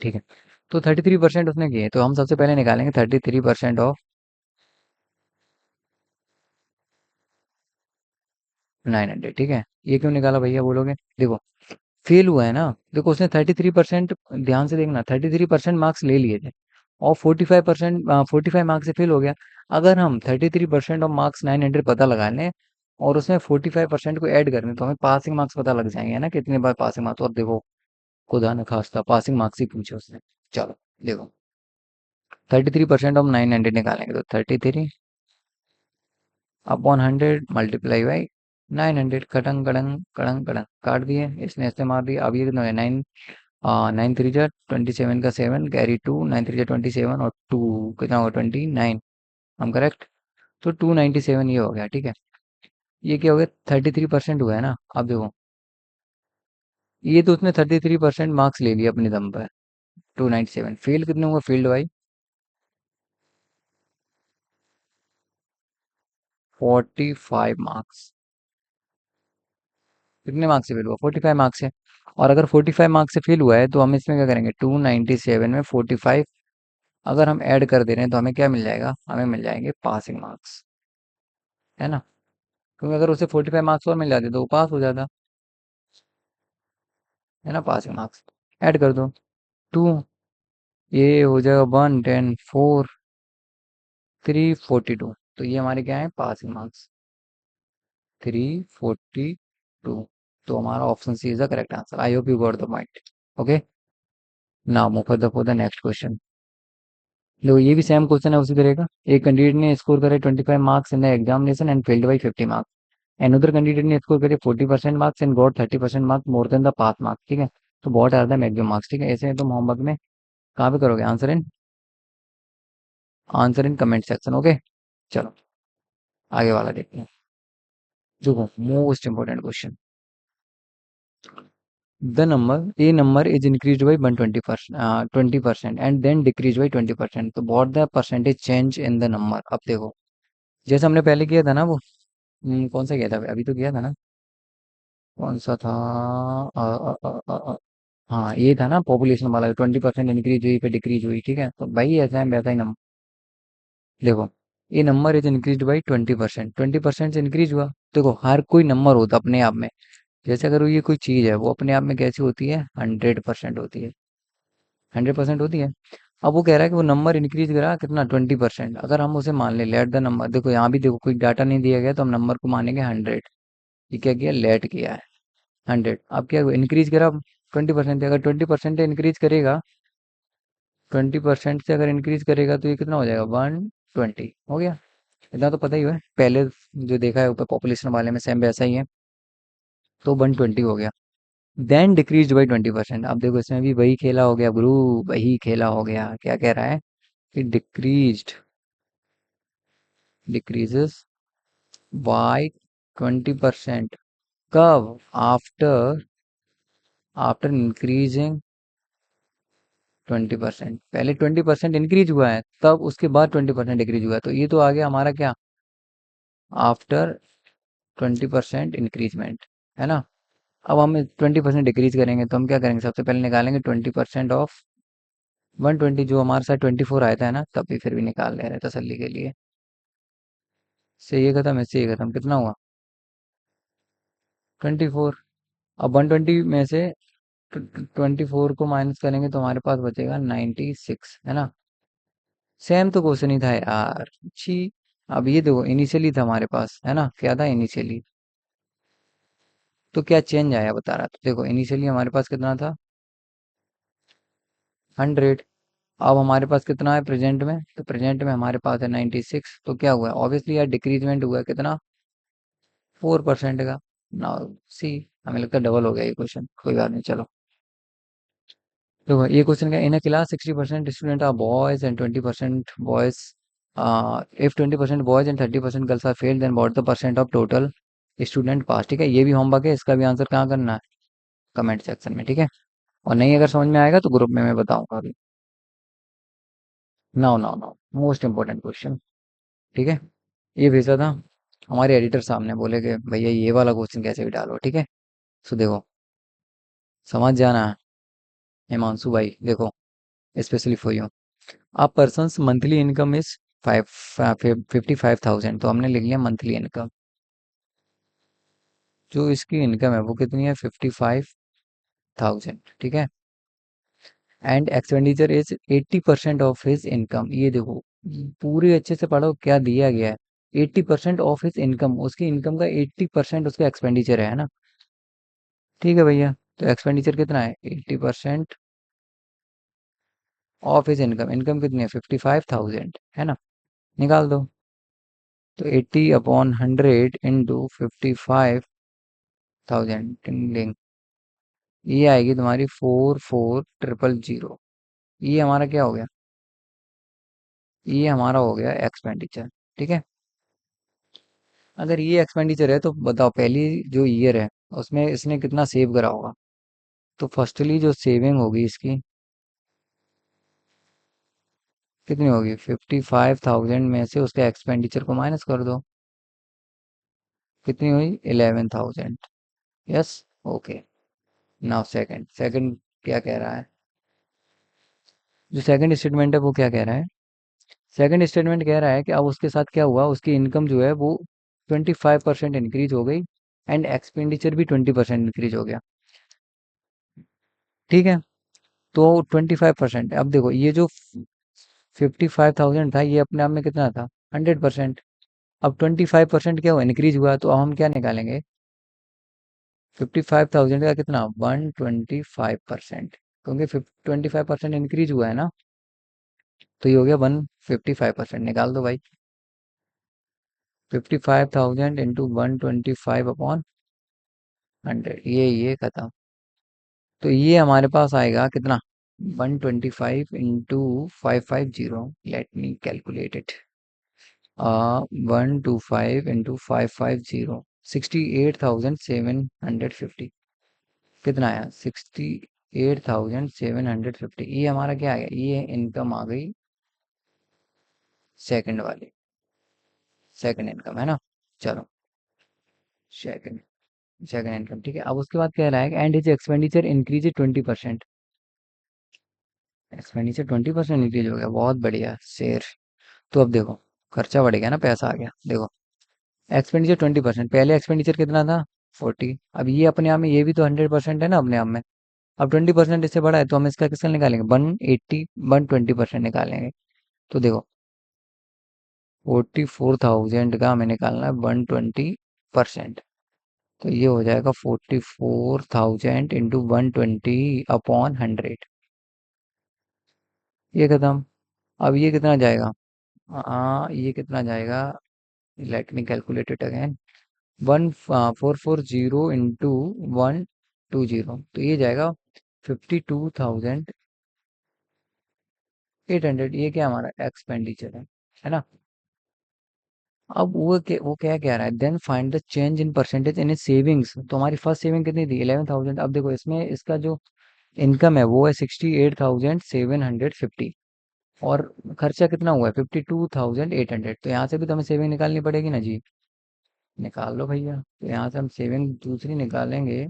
ठीक है, तो 33% उसने किए, तो हम सबसे पहले निकालेंगे 33% ऑफ 900। ठीक है, ये क्यों निकाला भैया बोलोगे? देखो, फेल हुआ है ना। देखो, उसने 33%, ध्यान से देखना, 33% मार्क्स ले लिए थे और 45 मार्क्स से फेल हो गया। अगर हम 33% ऑफ मार्क्स 900 पता लगा लें और उसमें 45% को ऐड कर दें, तो हमें पासिंग मार्क्स पता लग जाएंगे ना, कितने बार पासिंग मार्क्स। और देखो, खुदा न खास्ता पासिंग मार्क्स ही पूछे उसने। चलो देखो, 33% ऑफ 900 निकालेंगे तो 33 अपॉन 100 मल्टीप्लाई बाई 900, कटंग कड़ंग कड़ंग कड़ंग काट दिए, इसने ऐसे मार दिया। अब ये कितना है, 9 3 जा 27 का 7 कैरी 2, 9 3 जा 27 और 2 कितना होगा, 29। हम करेक्ट, तो 297 ये हो गया। ठीक है, ये क्या हो गया, 33% हुआ है ना। अब देखो, ये तो उसने 33% मार्क्स ले लिया अपने दम पर। 297 फेल कितने हुआ फील्ड भाई, 45 मार्क्स। कितने मार्क्स से फेल हुआ, 45 मार्क्स से। और अगर 45 मार्क्स से फेल हुआ है तो हम इसमें क्या करेंगे, 297 में 45 अगर हम ऐड कर दे रहे हैं तो हमें क्या मिल जाएगा, हमें मिल जाएंगे पासिंग मार्क्स, है ना। क्योंकि अगर उसे 45 मार्क्स और मिल जाते तो वो पास हो जाता, है ना। पासिंग मार्क्स ऐड कर दो, 2, ये हो जाएगा 110 4 342, तो ये हमारे क्या है, पासिंग मार्क्स 342। तो हमारा option C is the correct answer. I hope you got the point. Okay, now move for the next question. देखो, ये भी सेम क्वेश्चन है उसी तरह का। एक कैंडिडेट ने स्कोर करे 25 marks in the examination and failed by 50 marks. Another candidate ने स्कोर करे 40% marks and got 30% marks more than the pass marks. ठीक है, तो what are the maximum marks. ठीक है, ऐसे तुम होमवर्क में कहाँ पे करोगे, answer in comment section. Okay, चलो आगे वाला देखते हैं। देखो, most important question, the number a number is increase by 120%, 20% and then decrease by 20%, तो what the percentage change in the number. अब देखो, जैसे हमने पहले किया था ना वो, कौन सा किया था अभी तो किया था ना, कौन सा था, अ, अ, अ, अ, अ, हाँ ये था ना, पॉपुलेशन वाला 20% इंक्रीज हुई फिर डिक्रीज हुई। ठीक है, तो भाई ऐसा है वैसा ही नंबर। देखो, ये नंबर इज इंक्रीज बाई 20%, 20% से इंक्रीज हुआ। देखो, हर कोई नंबर होता अपने आप में, जैसे अगर ये कोई चीज है वो अपने आप में कैसी होती है, 100% होती है, 100% होती है। अब वो कह रहा है कि वो नंबर इंक्रीज करा कितना, 20%। अगर हम उसे मान ले लेट द नंबर, देखो यहाँ भी देखो कोई डाटा नहीं दिया गया तो हम नंबर को मानेंगे 100। ये क्या किया, लेट किया है 100। अब क्या इंक्रीज करा 20% से, अगर 20% से इंक्रीज करेगा, 20% से अगर इंक्रीज करेगा तो ये कितना हो जाएगा, 120 हो गया। इतना तो पता ही है, पहले जो देखा है ऊपर पॉपुलेशन वाले में सेम वैसा ही है, तो 120 हो गया। Then decrease by 20%। अब देखो, इसमें भी वही खेला हो गया गुरु, वही खेला हो गया। क्या कह रहा है कि डिक्रीजेस बाय 20%, कब, आफ्टर आफ्टर इंक्रीजिंग 20%। पहले 20% इंक्रीज हुआ है, तब उसके बाद 20% डिक्रीज हुआ है, तो ये तो आ गया हमारा क्या, आफ्टर 20% इंक्रीजमेंट, है ना। अब हम 20% डिक्रीज करेंगे तो हम क्या करेंगे, सबसे पहले निकालेंगे 20% ऑफ 120, जो हमारे साथ 24 आया था, है ना, तब भी फिर भी निकाल ले रहे हैं तसल्ली के लिए। इससे ये खत्म, इससे ये खत्म, कितना हुआ, 24। अब 120 में से 24 को माइनस करेंगे तो हमारे पास बचेगा 96, है ना। सेम तो क्वेश्चन ही था यार, छी। अब ये देखो, इनिशियली था हमारे पास, है ना, क्या था इनिशियली, तो क्या चेंज आया बता रहा, तो देखो इनिशियली हमारे पास कितना था, 100। अब हमारे पास कितना है प्रेजेंट में, तो प्रेजेंट में हमारे पास है 96, तो क्या हुआ, ऑब्वियसली यार डिक्रीजमेंट हुआ है कितना, 4% का। नाउ सी, हमें लगता है डबल हो गया ये क्वेश्चन, कोई बात नहीं, चलो। देखो, ये क्वेश्चन का, in a class 60% student are boys and 20% boys, if 20% boys and 30% girls are fail, then what the percent of total student pass. ठीक है, ये भी होमवर्क है, इसका भी आंसर कहाँ करना है, कमेंट सेक्शन में, ठीक है। और नहीं अगर समझ में आएगा तो ग्रुप में मैं बताऊंगा अभी। Now now now most important question, ठीक है। ये भेजा था हमारे एडिटर साहब ने, बोले कि भैया ये वाला क्वेश्चन कैसे भी डालो, ठीक है। सो देखो, समझ जाना है हिमांशु भाई, देखो specially for you. A persons monthly income is 55,000, तो हमने लिख लिया मंथली इनकम। जो इसकी इनकम है वो कितनी है, 55,000, ठीक है। And expenditure is 80% of his income. ये देखो पूरे अच्छे से पढ़ो क्या दिया गया है। 80% ऑफ हिज इनकम, उसकी इनकम का 80% उसका एक्सपेंडिचर है ना। ठीक है भैया, तो एक्सपेंडिचर कितना है, 80% ऑफ हिज इनकम। इनकम कितनी है, 55,000 है ना। निकाल दो। तो 80/100 इंटू 55,000, ये आएगी तुम्हारी 44,000। ये हमारा क्या हो गया, ये हमारा हो गया एक्सपेंडिचर, ठीक है। अगर ये एक्सपेंडिचर है तो बताओ पहली जो ईयर है उसमें इसने कितना सेव करा होगा। तो फर्स्टली जो सेविंग होगी इसकी कितनी होगी, 55,000 में से उसके एक्सपेंडिचर को माइनस कर दो, कितनी हुई, 11,000। Yes, okay. Now second, second क्या कह रहा है, जो सेकंड स्टेटमेंट है वो क्या कह रहा है। सेकंड स्टेटमेंट कह रहा है कि अब उसके साथ क्या हुआ, उसकी इनकम जो है वो 25% इंक्रीज हो गई एंड एक्सपेंडिचर भी 20% इंक्रीज हो गया, ठीक है। तो 25%, अब देखो ये जो 55,000 था ये अपने आप में कितना था, 100%। अब 25% क्या हुआ, इंक्रीज हुआ, तो अब हम क्या निकालेंगे, 55,000 का कितना, 125%, क्योंकि 25% इंक्रीज हुआ है ना। तो ये हो गया 155%, निकाल दो भाई। 55,000 इंटू 125/100, ये खत्म। तो ये हमारे पास आएगा कितना, 125 into 550, let me calculate it. 125 into 550, 68,750। कितना आया, 68,750। ये हमारा क्या आ गया, ये इनकम आ गई सेकंड वाली, सेकंड इनकम है ना। चलो, सेकंड, सेकंड इनकम, ठीक है। अब उसके बाद कह रहा है and his expenditure increase 20%। Expenditure 20% increase हो गया, बहुत बढ़िया शेर। तो अब देखो खर्चा बढ़ गया ना, पैसा आ गया, देखो एक्सपेंडिचर 20%, पहले एक्सपेंडिचर कितना था, 40। अब ये अपने आप में ये भी तो 100% है ना अपने आप में। अब 20% इससे बड़ा है तो हम इसका किसका निकालेंगे, 180, 120% निकालेंगे। तो देखो 44,000 का हमें निकालना है 120%। तो ये हो जाएगा 44,000 इंटू 120/100, ये खत्म। अब ये कितना जाएगा, ये कितना जाएगा, let me calculate it again. 1440 into 120, तो ये जाएगा 52,800। ये क्या हमारा एक्सपेंडिचर है ना। अब वो क्या कह रहा है, then find the change in percentage in savings. तो हमारी फर्स्ट सेविंग कितनी थी, 11,000। अब देखो इसमें इसका जो इनकम है वो है 68,750, और खर्चा कितना हुआ है, 52,800। तो यहाँ से भी तो हमें सेविंग निकालनी पड़ेगी ना जी। निकाल लो भैया, तो यहाँ से हम सेविंग दूसरी निकालेंगे।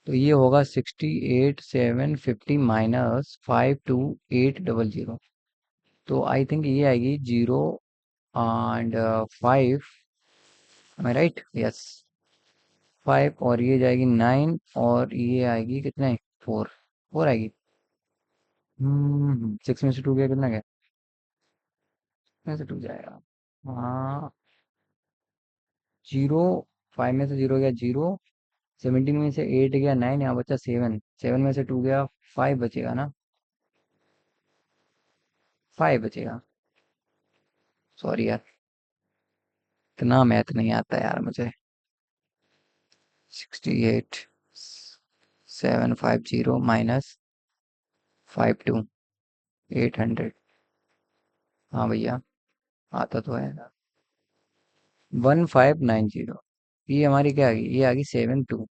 तो ये होगा 68,750 माइनस 52,800। तो आई थिंक ये आएगी 0 and 5, am I right, yes 5, और ये जाएगी 9, और ये आएगी कितना है, 4, 4 आएगी। 6 में से 2 गया, कितना गया, में से 2 जाएगा, हाँ 0। 5 में से 0 गया 0, 17 में से 8 गया 9, यहाँ बचा 7, 7 में से 2 गया 5 बचेगा ना, 5 बचेगा। सॉरी यार, इतना मैथ नहीं आता यार मुझे। 68,750 माइनस 52,800, हाँ भैया आता तो है, 1590। ये हमारी क्या आ गई, ये आ गई 72।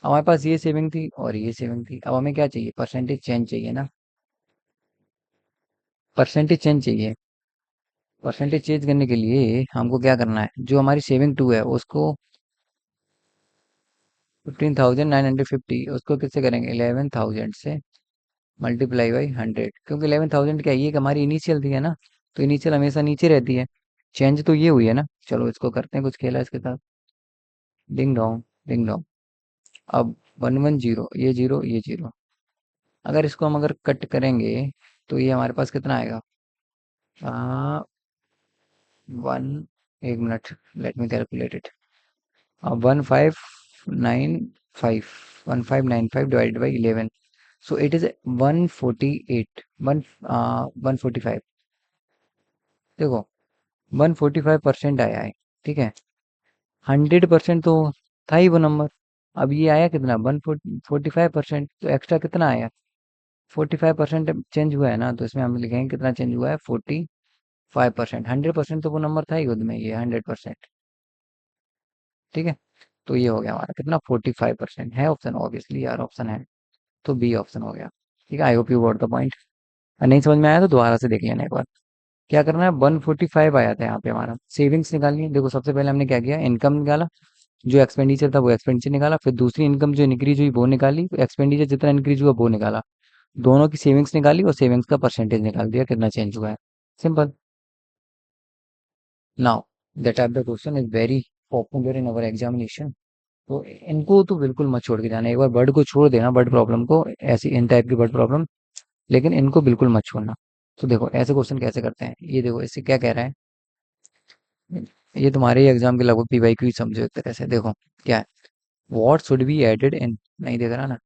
हमारे पास ये सेविंग थी और ये सेविंग थी, अब हमें क्या चाहिए, परसेंटेज चेंज चाहिए ना, परसेंटेज चेंज चाहिए। परसेंटेज चेंज करने के लिए हमको क्या करना है, जो हमारी सेविंग टू है उसको 15,950, उसको किससे करेंगे, 11,000 से मल्टीप्लाई बाई 100, क्योंकि 11,000 क्या है, ये कि हमारी इनिशियल थी है ना, तो इनिशियल हमेशा नीचे रहती है, चेंज तो ये हुई है ना। चलो इसको करते हैं कुछ खेला इसके साथ। Ding dong, ding dong. अब 110, ये जीरो ये जीरो, अगर इसको हम अगर कट करेंगे तो ये हमारे पास कितना आएगा, आ, वन, एक minute, let me calculate it. 1595, 1595 divided by 11, so it is 148, 145, देखो 145% आया है, ठीक है। 100% तो था ही वो नंबर, अब ये आया कितना, 145%, तो एक्स्ट्रा कितना आया, 45% चेंज हुआ है ना, तो इसमें हम लिखेंगे कितना चेंज हुआ है, 45%। 100% तो वो नंबर था ही खुद में, ये 100%, ठीक है। तो ये हो गया हमारा कितना, 45% है ऑप्शन, ऑब्वियसली यार ऑप्शन है, तो बी ऑप्शन हो गया। ठीक है, आई hope you got the point. नहीं समझ में आया तो दोबारा से देख लेना एक बार। क्या करना है, 145 आया था यहाँ पे, हमारा सेविंग्स निकालनी है। देखो सबसे पहले हमने क्या किया, इनकम निकाला, जो एक्सपेंडिचर था वो एक्सपेंडिचर निकाला, फिर दूसरी इनकम जो इंक्रीज हुई वो निकाली, एक्सपेंडिचर जितना इंक्रीज हुआ वो निकाला, दोनों की सेविंग्स निकाली और सेविंग्स का परसेंटेज निकाल दिया कितना चेंज हुआ है, simple. Now the type the question is very popular in our examination, तो इनको तो बिल्कुल मत छोड़ के जाना, एक बार वर्ड को छोड़ देना, वर्ड प्रॉब्लम को, ऐसी इन टाइप की वर्ड प्रॉब्लम, लेकिन इनको बिल्कुल मत छोड़ना। तो देखो ऐसे क्वेश्चन कैसे करते हैं, ये देखो इससे क्या कह रहा है, ये तुम्हारे एग्जाम के लगभग पीवाईक्यू ही समझो एक तरह से। देखो क्या है, what should be added in, नहीं देख रहा ना,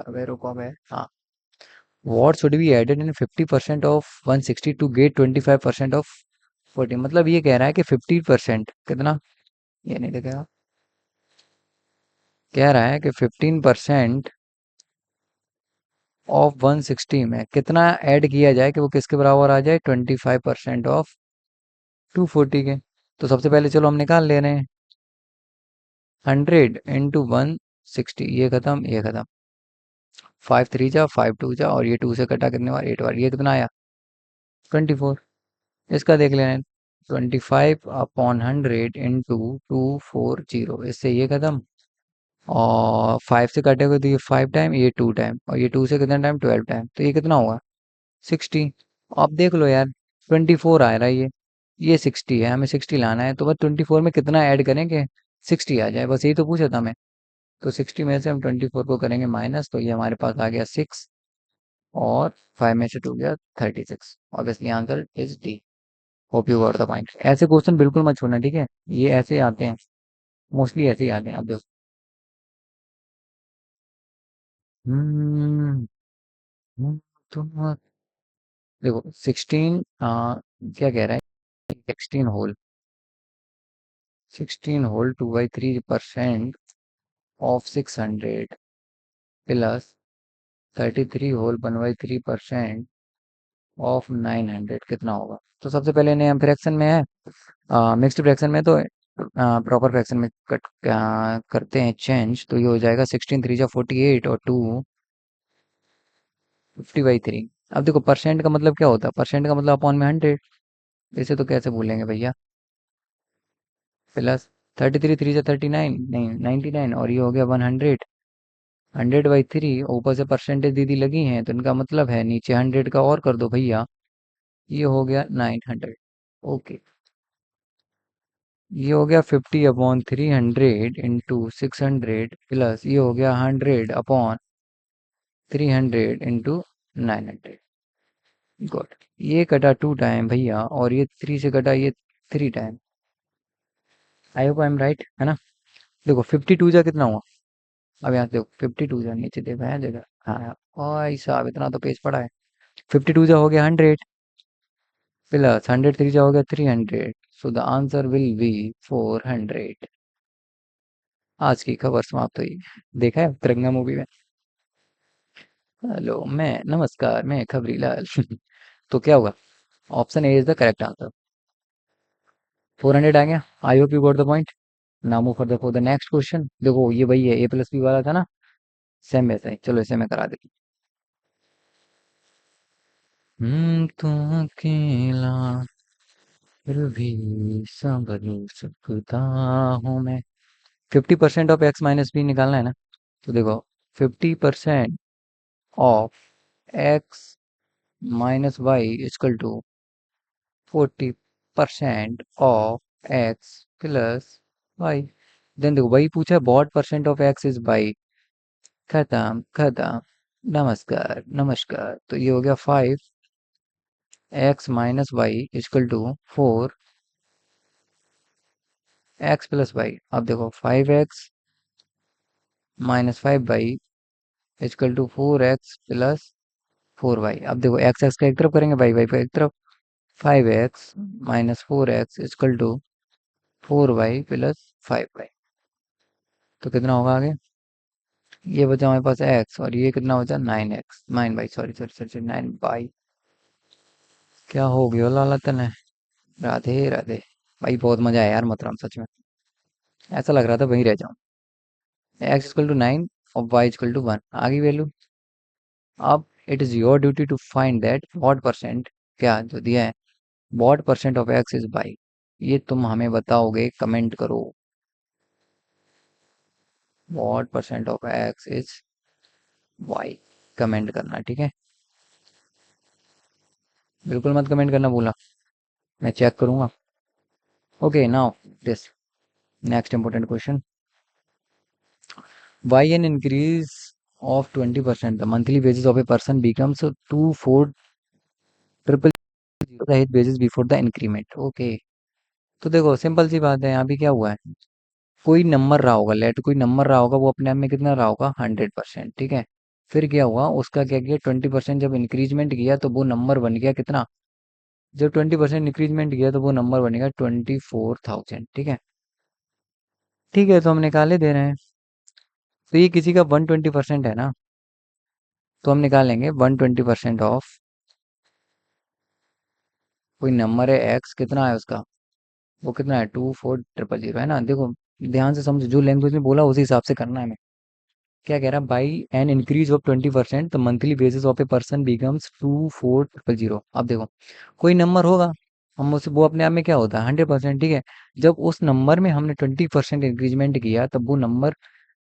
वे रुको है, हाँ, what should be added in 50% of 160 to get 25% of 40, मतलब ये कह रहा है कि 50% कितना, ये नहीं देखेगा, कह रहा है कि 15% ऑफ 160 में कितना ऐड किया जाए कि वो किसके बराबर आ जाए, 25% ऑफ 240 के। तो सबसे पहले चलो हम निकाल ले रहे हैं, 100 इंटू 160, ये खत्म ये खत्म, 5 3 जा 5 2 जा, और ये 2 से कटा कितने बार, 8 बार, ये कितना आया, 24। इसका देख लेना है, 25/100 इंटू 2440, इससे ये खत्म, और 5 से काटेगा तो ये 5 टाइम, ये 2 टाइम, और ये 2 से कितना टाइम, 12 टाइम, तो ये कितना होगा, 60। अब देख लो यार, 24 आ रहा है ये 60 है, हमें 60 लाना है, तो बस 24 में कितना ऐड करेंगे, 60 आ जाए, बस यही तो पूछा था मैं। तो 60 में से हम 24 को करेंगे माइनस, तो ये हमारे पास आ गया 6, और 5 में से 2 गया 36, obviously answer is D. Hope you got the point. ऐसे क्वेश्चन बिल्कुल मत छोड़ना, ठीक है, ये ऐसे आते हैं, मोस्टली ऐसे ही आते हैं, अब देखो। हम्म, तुम देखो 16, क्या कह रहा है, 16 whole 2/3% of 600 plus 33 whole 1/3% of 900 कितना होगा। तो सबसे पहले इन्हें हम फ्रैक्शन में है, मिक्स्ड फ्रैक्शन में, तो प्रॉपर फ्रैक्शन में कट करते हैं चेंज, तो ये हो जाएगा 16 3 जा 48 और 2 50/3। अब देखो परसेंट का मतलब क्या होता है, परसेंट का मतलब अपॉन में 100, इसे तो कैसे भूलेंगे भैया, प्लस 33 3 जा 39, नहीं 99, और ये हो गया 100, 100/3, ऊपर से परसेंटेज दीदी लगी हैं तो इनका मतलब है नीचे 100 का और कर दो भैया, ये हो गया 900। ओके, ये हो गया 50/300 इंटू 600 प्लस ये हो गया 100/300 इंटू 900, गुड। ये कटा 2 टाइम भैया, और ये 3 से कटा ये 3 time, I hope I am right, है ना। देखो 52 जा कितना हुआ, अब यहाँ से देखो 52 जा, नीचे देखा है जगह, हाँ भाई साहब इतना तो पेज पड़ा है। 52 जा हो गया 100, प्लस 100 3 जा हो गया 300, so the answer will be 400। आज की खबर समाप्त हुई। देखा है तिरंगा मूवी में, हेलो मैं, नमस्कार मैं खबरी लाल। तो क्या होगा, option A is the correct answer. 400 आ गया, आई hope you got the point. Now move for the next question. देखो ये वही है, ए प्लस बी वाला था ना, सेम वैसा ही। चलो इसे मैं करा देती हूँ। तो अकेला फिर भी संभल सकता हूँ मैं। 50% ऑफ एक्स माइनस बी निकालना है ना। तो देखो 50% of X minus Y is equal to 40% of X plus Y. Then देखो वही पूछा है, what percent of X is Y. खत्म खत्म। नमस्कार नमस्कार। तो ये हो गया 5 x minus Y is equal to 4 x plus Y. अब देखो 5 x minus 5 Y is equal to 4 x plus 4 Y. अब देखो एक्स एक्स का एक तरफ करेंगे, वाई वाई का एक तरफ। 5 x minus 4 x is equal to 4 y plus 5 Y. तो कितना होगा आगे? ये बचा हमारे पास एक्स, और ये कितना बचा? 9 x, 9 by, sorry sorry sorry, 9 by. क्या हो गया लाला तने। राधे राधे। भाई बहुत मजा आया यार मतलब, सच में ऐसा लग रहा था वहीं रह जाऊं। x = 9 और y = 1, आगे वैल्यू। अब it is your duty to find that what percent, क्या जो दिया है, what percent of X is Y. ये तुम हमें बताओगे, कमेंट करो। What percent of X is Y, comment करना, ठीक है। बिल्कुल मत कमेंट करना भूलना, मैं चेक करूंगा। Okay now this next important question. By an increase of 20%, the monthly wages of a person becomes 2400 the wages before the increment. Okay, तो देखो सिंपल सी बात है, यहाँ भी क्या हुआ है, कोई नंबर रहा होगा, लेट कोई नंबर रहा होगा, वो अपने आप में कितना रहा होगा? 100%, ठीक है। फिर क्या हुआ, उसका क्या किया, 20% जब इंक्रीजमेंट किया तो वो नंबर बन गया कितना? जब 20% इंक्रीजमेंट किया तो वो नंबर बनेगा 24,000, ठीक है। ठीक है, तो हम निकाले दे रहे हैं। तो ये किसी का 120% है ना, तो हम निकालेंगे 120% ऑफ कोई नंबर है एक्स, कितना है उसका, वो कितना है? 24,000 है ना। देखो ध्यान से समझो, जो लैंग्वेज में बोला उसी हिसाब से करना है हमें। क्या कह रहा है, by an increase of 20% the monthly basis of a person becomes 24,000। अब देखो कोई नंबर होगा, हम उसे, वो अपने आप में क्या होता है? 100%, ठीक है। जब उस नंबर में हमने 20% इंक्रीजमेंट किया तब वो नंबर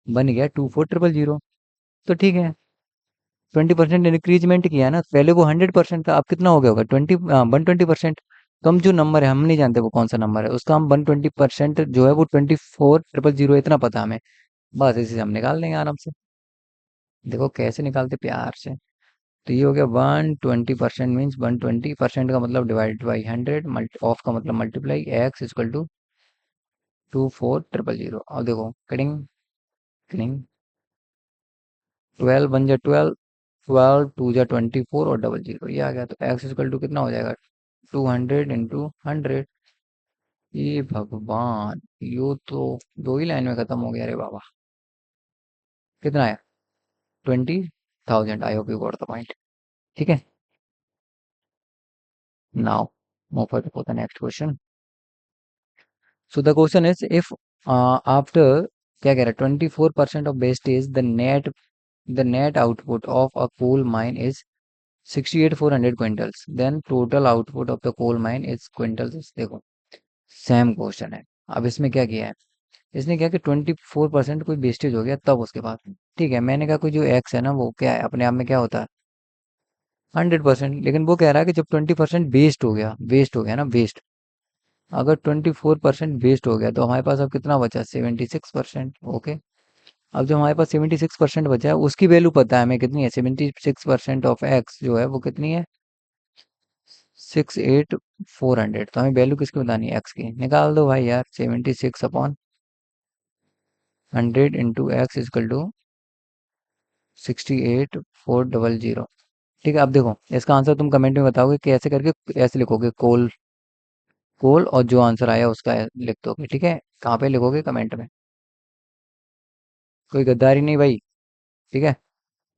बन गया 24,000। तो ठीक है, 20% इंक्रीजमेंट किया ना, पहले वो 100% था, अब कितना हो गया होगा? 120%। तो हम जो नंबर है, हम नहीं जानते वो कौन सा नंबर है, उसका हम 120% जो है वो 24,000, इतना पता हमें। बस इसी से हम निकाल देंगे आराम से। देखो कैसे निकालते, प्यार से। तो ये हो गया 120% मीन्स 120% का मतलब डिवाइड बाई 100, ऑफ का मतलब मल्टीप्लाई, एक्स इक्वल टू 24,000। अब देखो कटिंग कटिंग, 12 बन जा 12, 12 2 जा 24 और डबल जीरो, ये आ गया। तो एक्स इक्वल टू कितना हो जाएगा? 200 × 100। ये भगवान, यो तो दो ही लाइन में खत्म हो गया रे बाबा। कितना है? 20,000। I hope you got the point, ठीक है। Now move for the next question. So the question is if after, क्या कह रहा है, 24% of wastage the net output of a coal mine is 68,400 quintals, then total output of the coal mine is quintals. देखो same question है। अब इसमें क्या किया है, इसने क्या कि 24% कोई वेस्टेज हो गया तब उसके बाद, ठीक है। मैंने कहा कोई जो एक्स है ना, वो क्या है अपने आप में क्या होता है? 100%। लेकिन वो कह रहा है कि जब 20% वेस्ट हो गया ना, वेस्ट, अगर 24% वेस्ट हो गया तो हमारे पास अब कितना बचा? 76%, ओके। अब जो हमारे पास 76% बचा है, उसकी वैल्यू पता है हमें कितनी है। 76% ऑफ एक्स जो है वो कितनी है? 68,400। तो हमें वैल्यू किसकी बतानी है? एक्स की। निकाल दो भाई यार, 76/100 इंटू एक्स इजकल टू 68,400। ठीक है, अब देखो इसका आंसर तुम कमेंट में बताओगे कैसे करके, ऐसे लिखोगे कोल, कोल, और जो आंसर आया उसका लिख दोगे, ठीक है। कहाँ पे लिखोगे? कमेंट में। कोई गद्दारी नहीं भाई, ठीक है।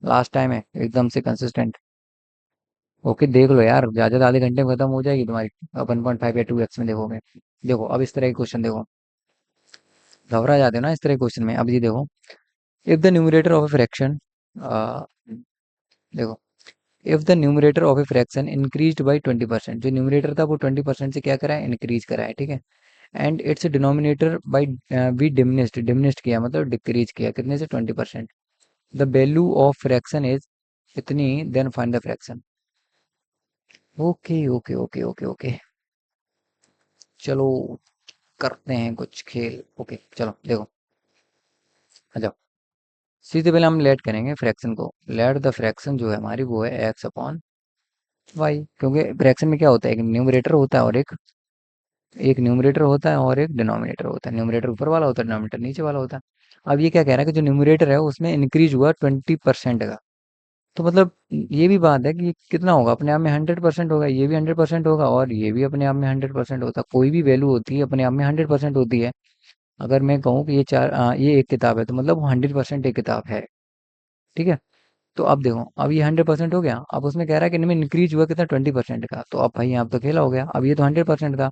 लास्ट टाइम है, एकदम से कंसिस्टेंट। ओके देख लो यार, ज्यादा से आधे घंटे में खत्म हो जाएगी तुम्हारी। 1.5 या 2x में देखोगे। देखो अब इस तरह के क्वेश्चन देखो। घबरा जाते हो ना इस तरह क्वेश्चन में। अब ये देखो, if the numerator of a fraction, देखो, if the numerator of a fraction increased by 20%, जो न्यूमरेटर था वो 20% से क्या करा है, इंक्रीज करा है, ठीक है। एंड इट्स डिनोमिनेटर बाय भी डिमिनिस्ड, डिमिनिस्ड किया मतलब डिक्रीज किया, कितने से, 20%। The value of fraction is इतनी, then find the fraction. Okay okay okay okay okay, चलो करते हैं कुछ खेल। ओके चलो देखो, आ जाओ। सीधे पहले हम लेट करेंगे फ्रैक्शन को। लेट द फ्रैक्शन जो है हमारी वो है एक्स अपॉन वाई, क्योंकि फ्रैक्शन में क्या होता है, एक न्यूमरेटर होता है और एक न्यूमरेटर होता है और एक डिनोमिनेटर होता है। न्यूमरेटर ऊपर वाला होता है, डिनोमिनेटर नीचे वाला होता है। अब ये क्या कह रहा है कि जो न्यूमरेटर है उसमें इंक्रीज हुआ 20% का, तो मतलब ये भी बात है कि ये कितना होगा, अपने आप में 100% होगा, ये भी 100% होगा और ये भी अपने आप में 100% होता है। कोई भी वैल्यू होती है अपने आप में 100% होती है। अगर मैं कहूँ कि ये एक किताब है तो मतलब वो 100% एक किताब है, ठीक है। तो अब देखो, अब ये 100% हो गया, अब उसमें कह रहा है कि इनमें इंक्रीज हुआ कितना, 20% का। तो अब भाई यहाँ पे तो खेला हो गया, अब ये तो 100% था,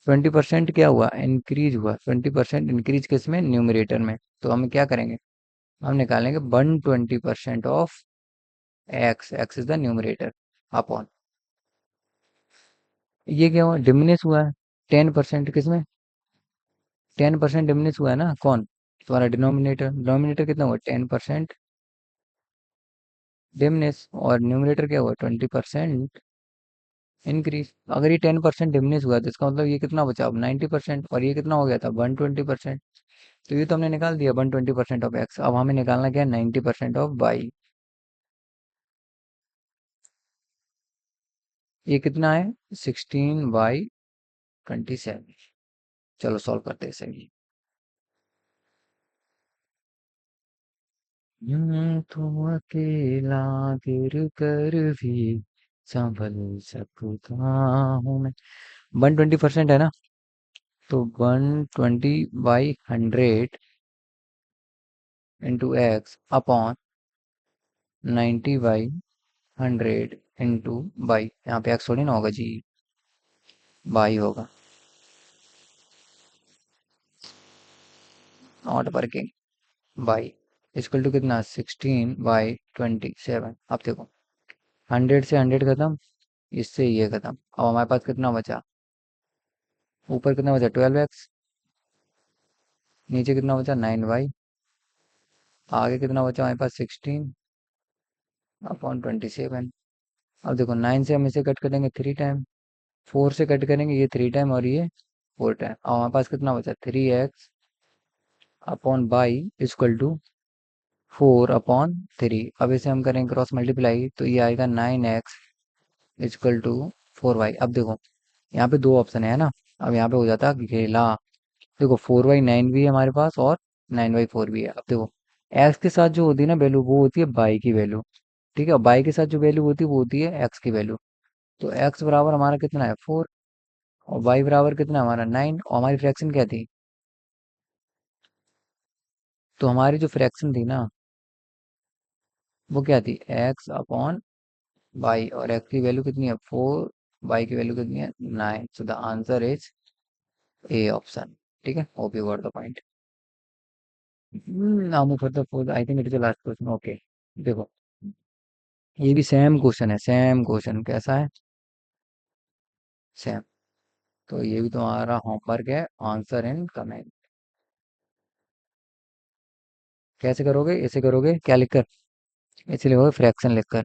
20% क्या हुआ, इंक्रीज हुआ। 20% इंक्रीज किस में, न्यूमरेटर में। तो हम क्या करेंगे, हम निकालेंगे 120% of x, x is the numerator, upon, ये क्या हुआ, डिमिनिश हुआ है 10%, किसमें, 10% डिमिनिश हुआ है ना, कौन, तुम्हारा डिनोमिनेटर। डिनोमिनेटर कितना हुआ, 10% डिमिनिश, और न्यूमरेटर क्या हुआ, 20% इंक्रीज। अगर ये 10% डिमिनिश हुआ तो इसका मतलब ये कितना बचा, अब 90%, और ये कितना हो गया था, 120%। तो ये तो हमने निकाल दिया 120% ऑफ एक्स। अब हमें निकालना क्या है, 90% ऑफ वाई। ये कितना है, 16/27। चलो सॉल्व करते हैं सही। यूं तो अकेला गिर कर भी संभल सकता हूँ मैं। 120% है ना, तो 120/100 into X upon 90/100 into Y, यहाँ पे एक्स थोड़ी ना होगा जी, बाई होगा। Not working. Y equal to कितना, 16/27। अब देखो, 100 से 100 खत्म, इससे ये खत्म। अब हमारे पास कितना बचा, ऊपर कितना बचा, 12x, नीचे कितना बचा, 9y, आगे कितना बचा हमारे पास, 16/27। अब देखो, 9 से हम इसे कट करेंगे 3 टाइम, 4 से कट करेंगे ये 3 टाइम और ये 4 टाइम। अब हमारे पास कितना बचा, 3x upon by equal to 4/3। अब इसे हम करेंगे क्रॉस मल्टीप्लाई, तो ये आएगा 9x इक्वल टू 4y। अब देखो, यहाँ पे दो ऑप्शन है ना, अब यहाँ पे हो जाता है घेला। देखो, 4/9 भी है हमारे पास और 9/4 भी है। अब देखो, एक्स के साथ जो होती है ना वैल्यू, वो होती है बाई की वैल्यू, ठीक है। बाई के साथ जो वैल्यू होती है वो होती है एक्स की वैल्यू। तो एक्स बराबर हमारा कितना है, 4, और वाई बराबर कितना है हमारा, 9, और हमारी फ्रैक्शन क्या थी, तो हमारी जो फ्रैक्शन थी ना वो क्या थी, एक्स अपॉन वाई, और एक्स की वैल्यू कितनी है, 4, वाई की वैल्यू कितनी है, 9। So the answer is A option, ठीक है। Hope you got the point. Now move for the fourth, I think it is the last question. Okay देखो, ये भी सेम क्वेश्चन है, सेम क्वेश्चन कैसा है, सेम। तो ये भी तुम्हारा होमवर्क है, आंसर इन कमेंट। कैसे करोगे, इसे करोगे क्या लिखकर, इसे लिखोगे फ्रैक्शन लिखकर,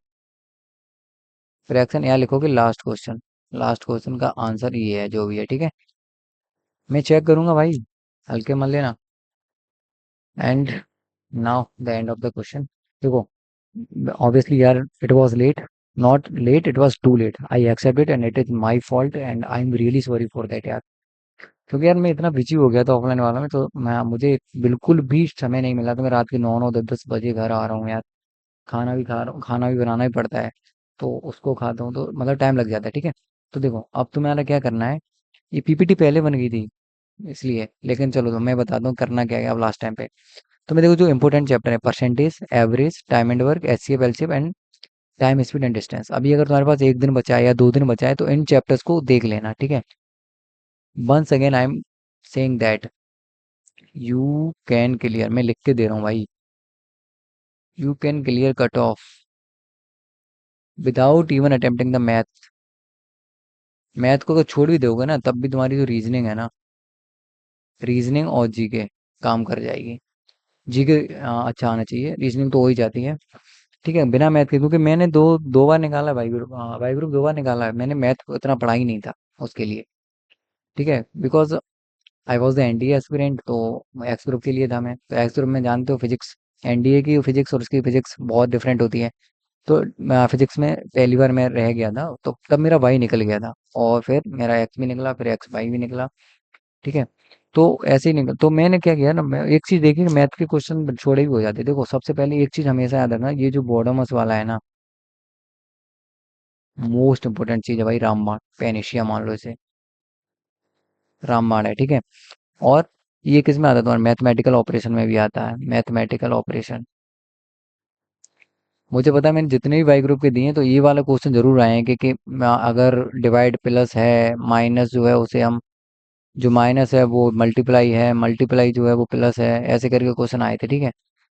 फ्रैक्शन यहाँ लिखोगे लास्ट क्वेश्चन, लास्ट क्वेश्चन का आंसर ये है जो भी है, ठीक है। मैं चेक करूंगा भाई, हल्के मत लेना। And now the end of the question. देखो, obviously यार, it was late, not late, it was too late, I accept it and it is my fault and I'm really sorry for that यार। क्योंकि यार मैं इतना busy हो गया था ऑफलाइन वाला में, तो मैं मुझे बिल्कुल भी समय नहीं मिला। तो मैं रात के 9 9 10 10 बजे घर आ रहा हूँ यार, खाना भी खा रहा हूँ, खाना भी बनाना ही पड़ता है, तो उसको खाता हूँ तो मतलब टाइम लग जाता है, ठीक है। तो देखो, अब तुम्हारा क्या करना है, ये पीपीटी पहले बन गई थी इसलिए, लेकिन चलो तो मैं बताता हूँ करना क्या है अब लास्ट टाइम पे। तो मैं देखो, जो इंपॉर्टेंट चैप्टर है, percentage, average, time and work, HCF, LCF and time, speed and distance. अभी अगर तुम्हारे पास एक दिन बचा है या 2 दिन बचा है तो इन चैप्टर्स को देख लेना, ठीक है। Once again I am saying that you can clear, मैं लिख के दे रहा हूँ भाई। You can clear cut off without even attempting the math. Math को अगर छोड़ भी दोगे ना, तब भी तुम्हारी जो रीजनिंग है ना, रीजनिंग और जीके काम कर जाएगी। जीके अच्छा आना चाहिए, रीजनिंग तो हो ही जाती है। ठीक है, बिना मैथ के, क्योंकि मैंने दो दो बार निकाला भाई ग्रुप, भाई ग्रुप 2 बार निकाला है मैंने, मैथ को इतना पढ़ा ही नहीं था उसके लिए। ठीक है, because I was the NDA aspirant, तो एक्स ग्रुप के लिए था मैं, तो एक्स ग्रुप में जानते हो फिजिक्स, एनडीए की फिजिक्स और उसकी फिजिक्स बहुत डिफरेंट होती है। तो फिजिक्स में पहली बार मैं रह गया था, तो तब मेरा वाई निकल गया था, और फिर मेरा एक्स भी निकला, फिर एक्स वाई भी निकला। ठीक है, तो ऐसे ही निकल, तो मैंने क्या किया ना, मैं एक चीज देखी कि मैथ के क्वेश्चन छोड़े भी हो जाते, देखो सबसे पहले एक चीज हमेशा याद रखना, ये जो बॉडोमस वाला है ना, मोस्ट इंपोर्टेंट चीज है भाई, रामबाण पेनिशिया मान लो इसे, रामबाण है। ठीक है, और ये किस में आता है तुम्हारे, मैथमेटिकल ऑपरेशन में भी आता है, मैथमेटिकल ऑपरेशन। मुझे पता है, मैंने जितने भी बाई ग्रुप के दिए हैं, तो ये वाला क्वेश्चन जरूर आए हैं कि अगर डिवाइड प्लस है, माइनस जो है उसे हम, जो माइनस है वो मल्टीप्लाई है, मल्टीप्लाई जो है वो प्लस है, ऐसे करके क्वेश्चन आए थे। ठीक है,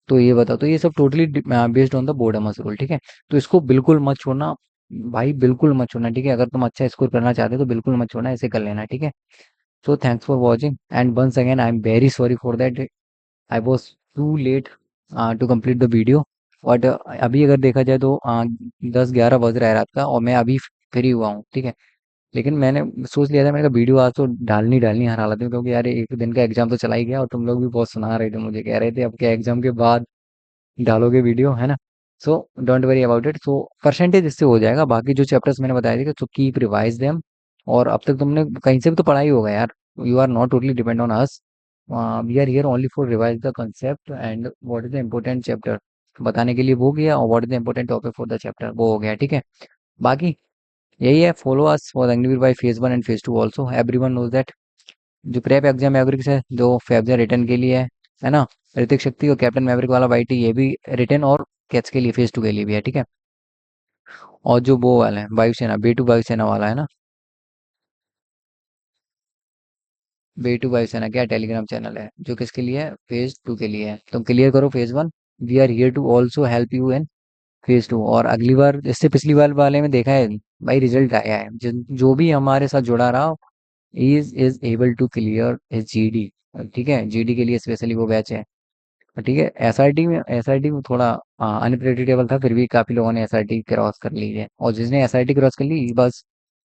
तो ये बताओ, तो ये सब totally based on the BODMAS rule. ठीक है, तो इसको बिल्कुल मत छोड़ना भाई, बिल्कुल मत छोड़ना। ठीक है, अगर तुम अच्छा स्कोर करना चाहते हो तो बिल्कुल मत छोड़ना, ऐसे कर लेना। ठीक है, so thanks for watching and once again I am very sorry for that, I was too late to complete the video. But अभी अगर देखा जाए तो 10-11 बज रहा है रात का, और मैं अभी फ्री हुआ हूँ। ठीक है, लेकिन मैंने सोच लिया था, मैंने कहा वीडियो आज तो डालनी डालनी हर हालत में, क्योंकि यार एक दिन का एग्जाम तो चला ही गया, और तुम लोग भी बहुत सुना रहे थे मुझे, कह रहे थे अब क्या एग्जाम के बाद डालोगे वीडियो, है ना। So don't worry about it, so percentage इससे हो जाएगा, बाकी जो चैप्टर्स मैंने बताए थे तो कीप रिवाइज देम। और अब तक तुमने कहीं से भी तो पढ़ाई होगा यार, you are not totally depend on us, we are here only for revise the concept and what is the important chapter बताने के लिए वो किया, और what is the important topic for the chapter वो हो गया। ठीक है, बाकी यही है, follow us for Agniveer by phase 1 and phase 2 also, everyone knows that. जो प्रेप एग्जाम मैवरिक्स है, जो फेब्जा रिटर्न के लिए है ना, ऋतिक शक्ति और कैप्टन मैवरिक वाला वाईटी, ये भी रिटर्न और कैच के लिए फेज 2 के लिए भी है। ठीक है, और जो वो वाला है वायुसेना, B2 वायुसेना वाला है ना, B2 वायुसेना क्या टेलीग्राम चैनल है, जो किसके लिए है, फेज 2 के लिए है। तुम क्लियर करो phase 1, we are here to also help you in phase 2। और अगली बार, इससे पिछली बार वाले में देखा है भाई, रिजल्ट आया है, जो भी हमारे साथ जुड़ा रहा is able to clear his GD. ठीक है, जीडी के लिए स्पेशली वो बैच है। ठीक है, एसआरटी में थोड़ा अनप्रेडिक्टेबल था, फिर भी काफी लोगों ने एसआरटी क्रॉस कर ली है, और जिसने एसआरटी क्रॉस कर ली बस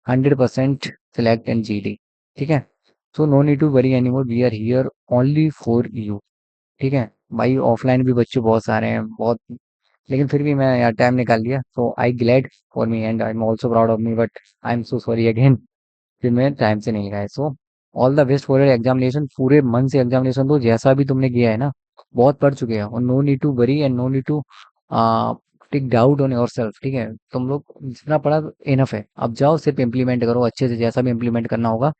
100% सिलेक्ट इन जीडी। ठीक है, so no need to worry any more, we are here only for you. ठीक है भाई, ऑफलाइन भी बच्चे बहुत सारे हैं, बहुत, लेकिन फिर भी मैं यार टाइम निकाल लिया, so I glad for me and I am also proud of me, but I am so sorry again फिर मैं टाइम से नहीं गया। So all the best for your examination, पूरे मन से एग्जामिनेशन दो, जैसा भी तुमने किया है ना, बहुत पढ़ चुके हैं, और no need to worry and no need to take doubt on yourself. ठीक है, तुम लोग जितना पढ़ा इनफ है, अब जाओ सिर्फ इम्प्लीमेंट करो अच्छे से, जैसा भी इम्प्लीमेंट करना होगा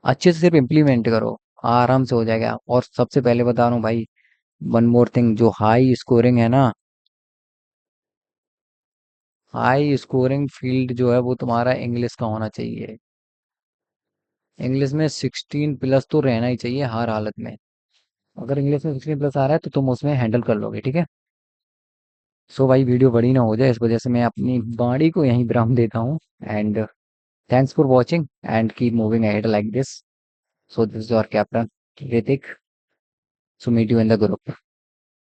अच्छे से सिर्फ इम्प्लीमेंट करो, आराम से हो जाएगा। और सबसे पहले बता रहा हूँ भाई, वन मोर थिंग, जो हाई स्कोरिंग है ना, हाई स्कोरिंग फील्ड जो है वो तुम्हारा इंग्लिश का होना चाहिए। इंग्लिश में 16 प्लस तो रहना ही चाहिए हर हालत में, अगर इंग्लिश में 16 प्लस आ रहा है तो तुम उसमें हैंडल कर लोगे। ठीक है, सो भाई वीडियो बड़ी ना हो जाए, इस वजह से मैं अपनी बाड़ी को यहीं विराम देता हूँ। And thanks for watching and keep moving ahead like this. So this is your captain Ritik, so meet you in the group.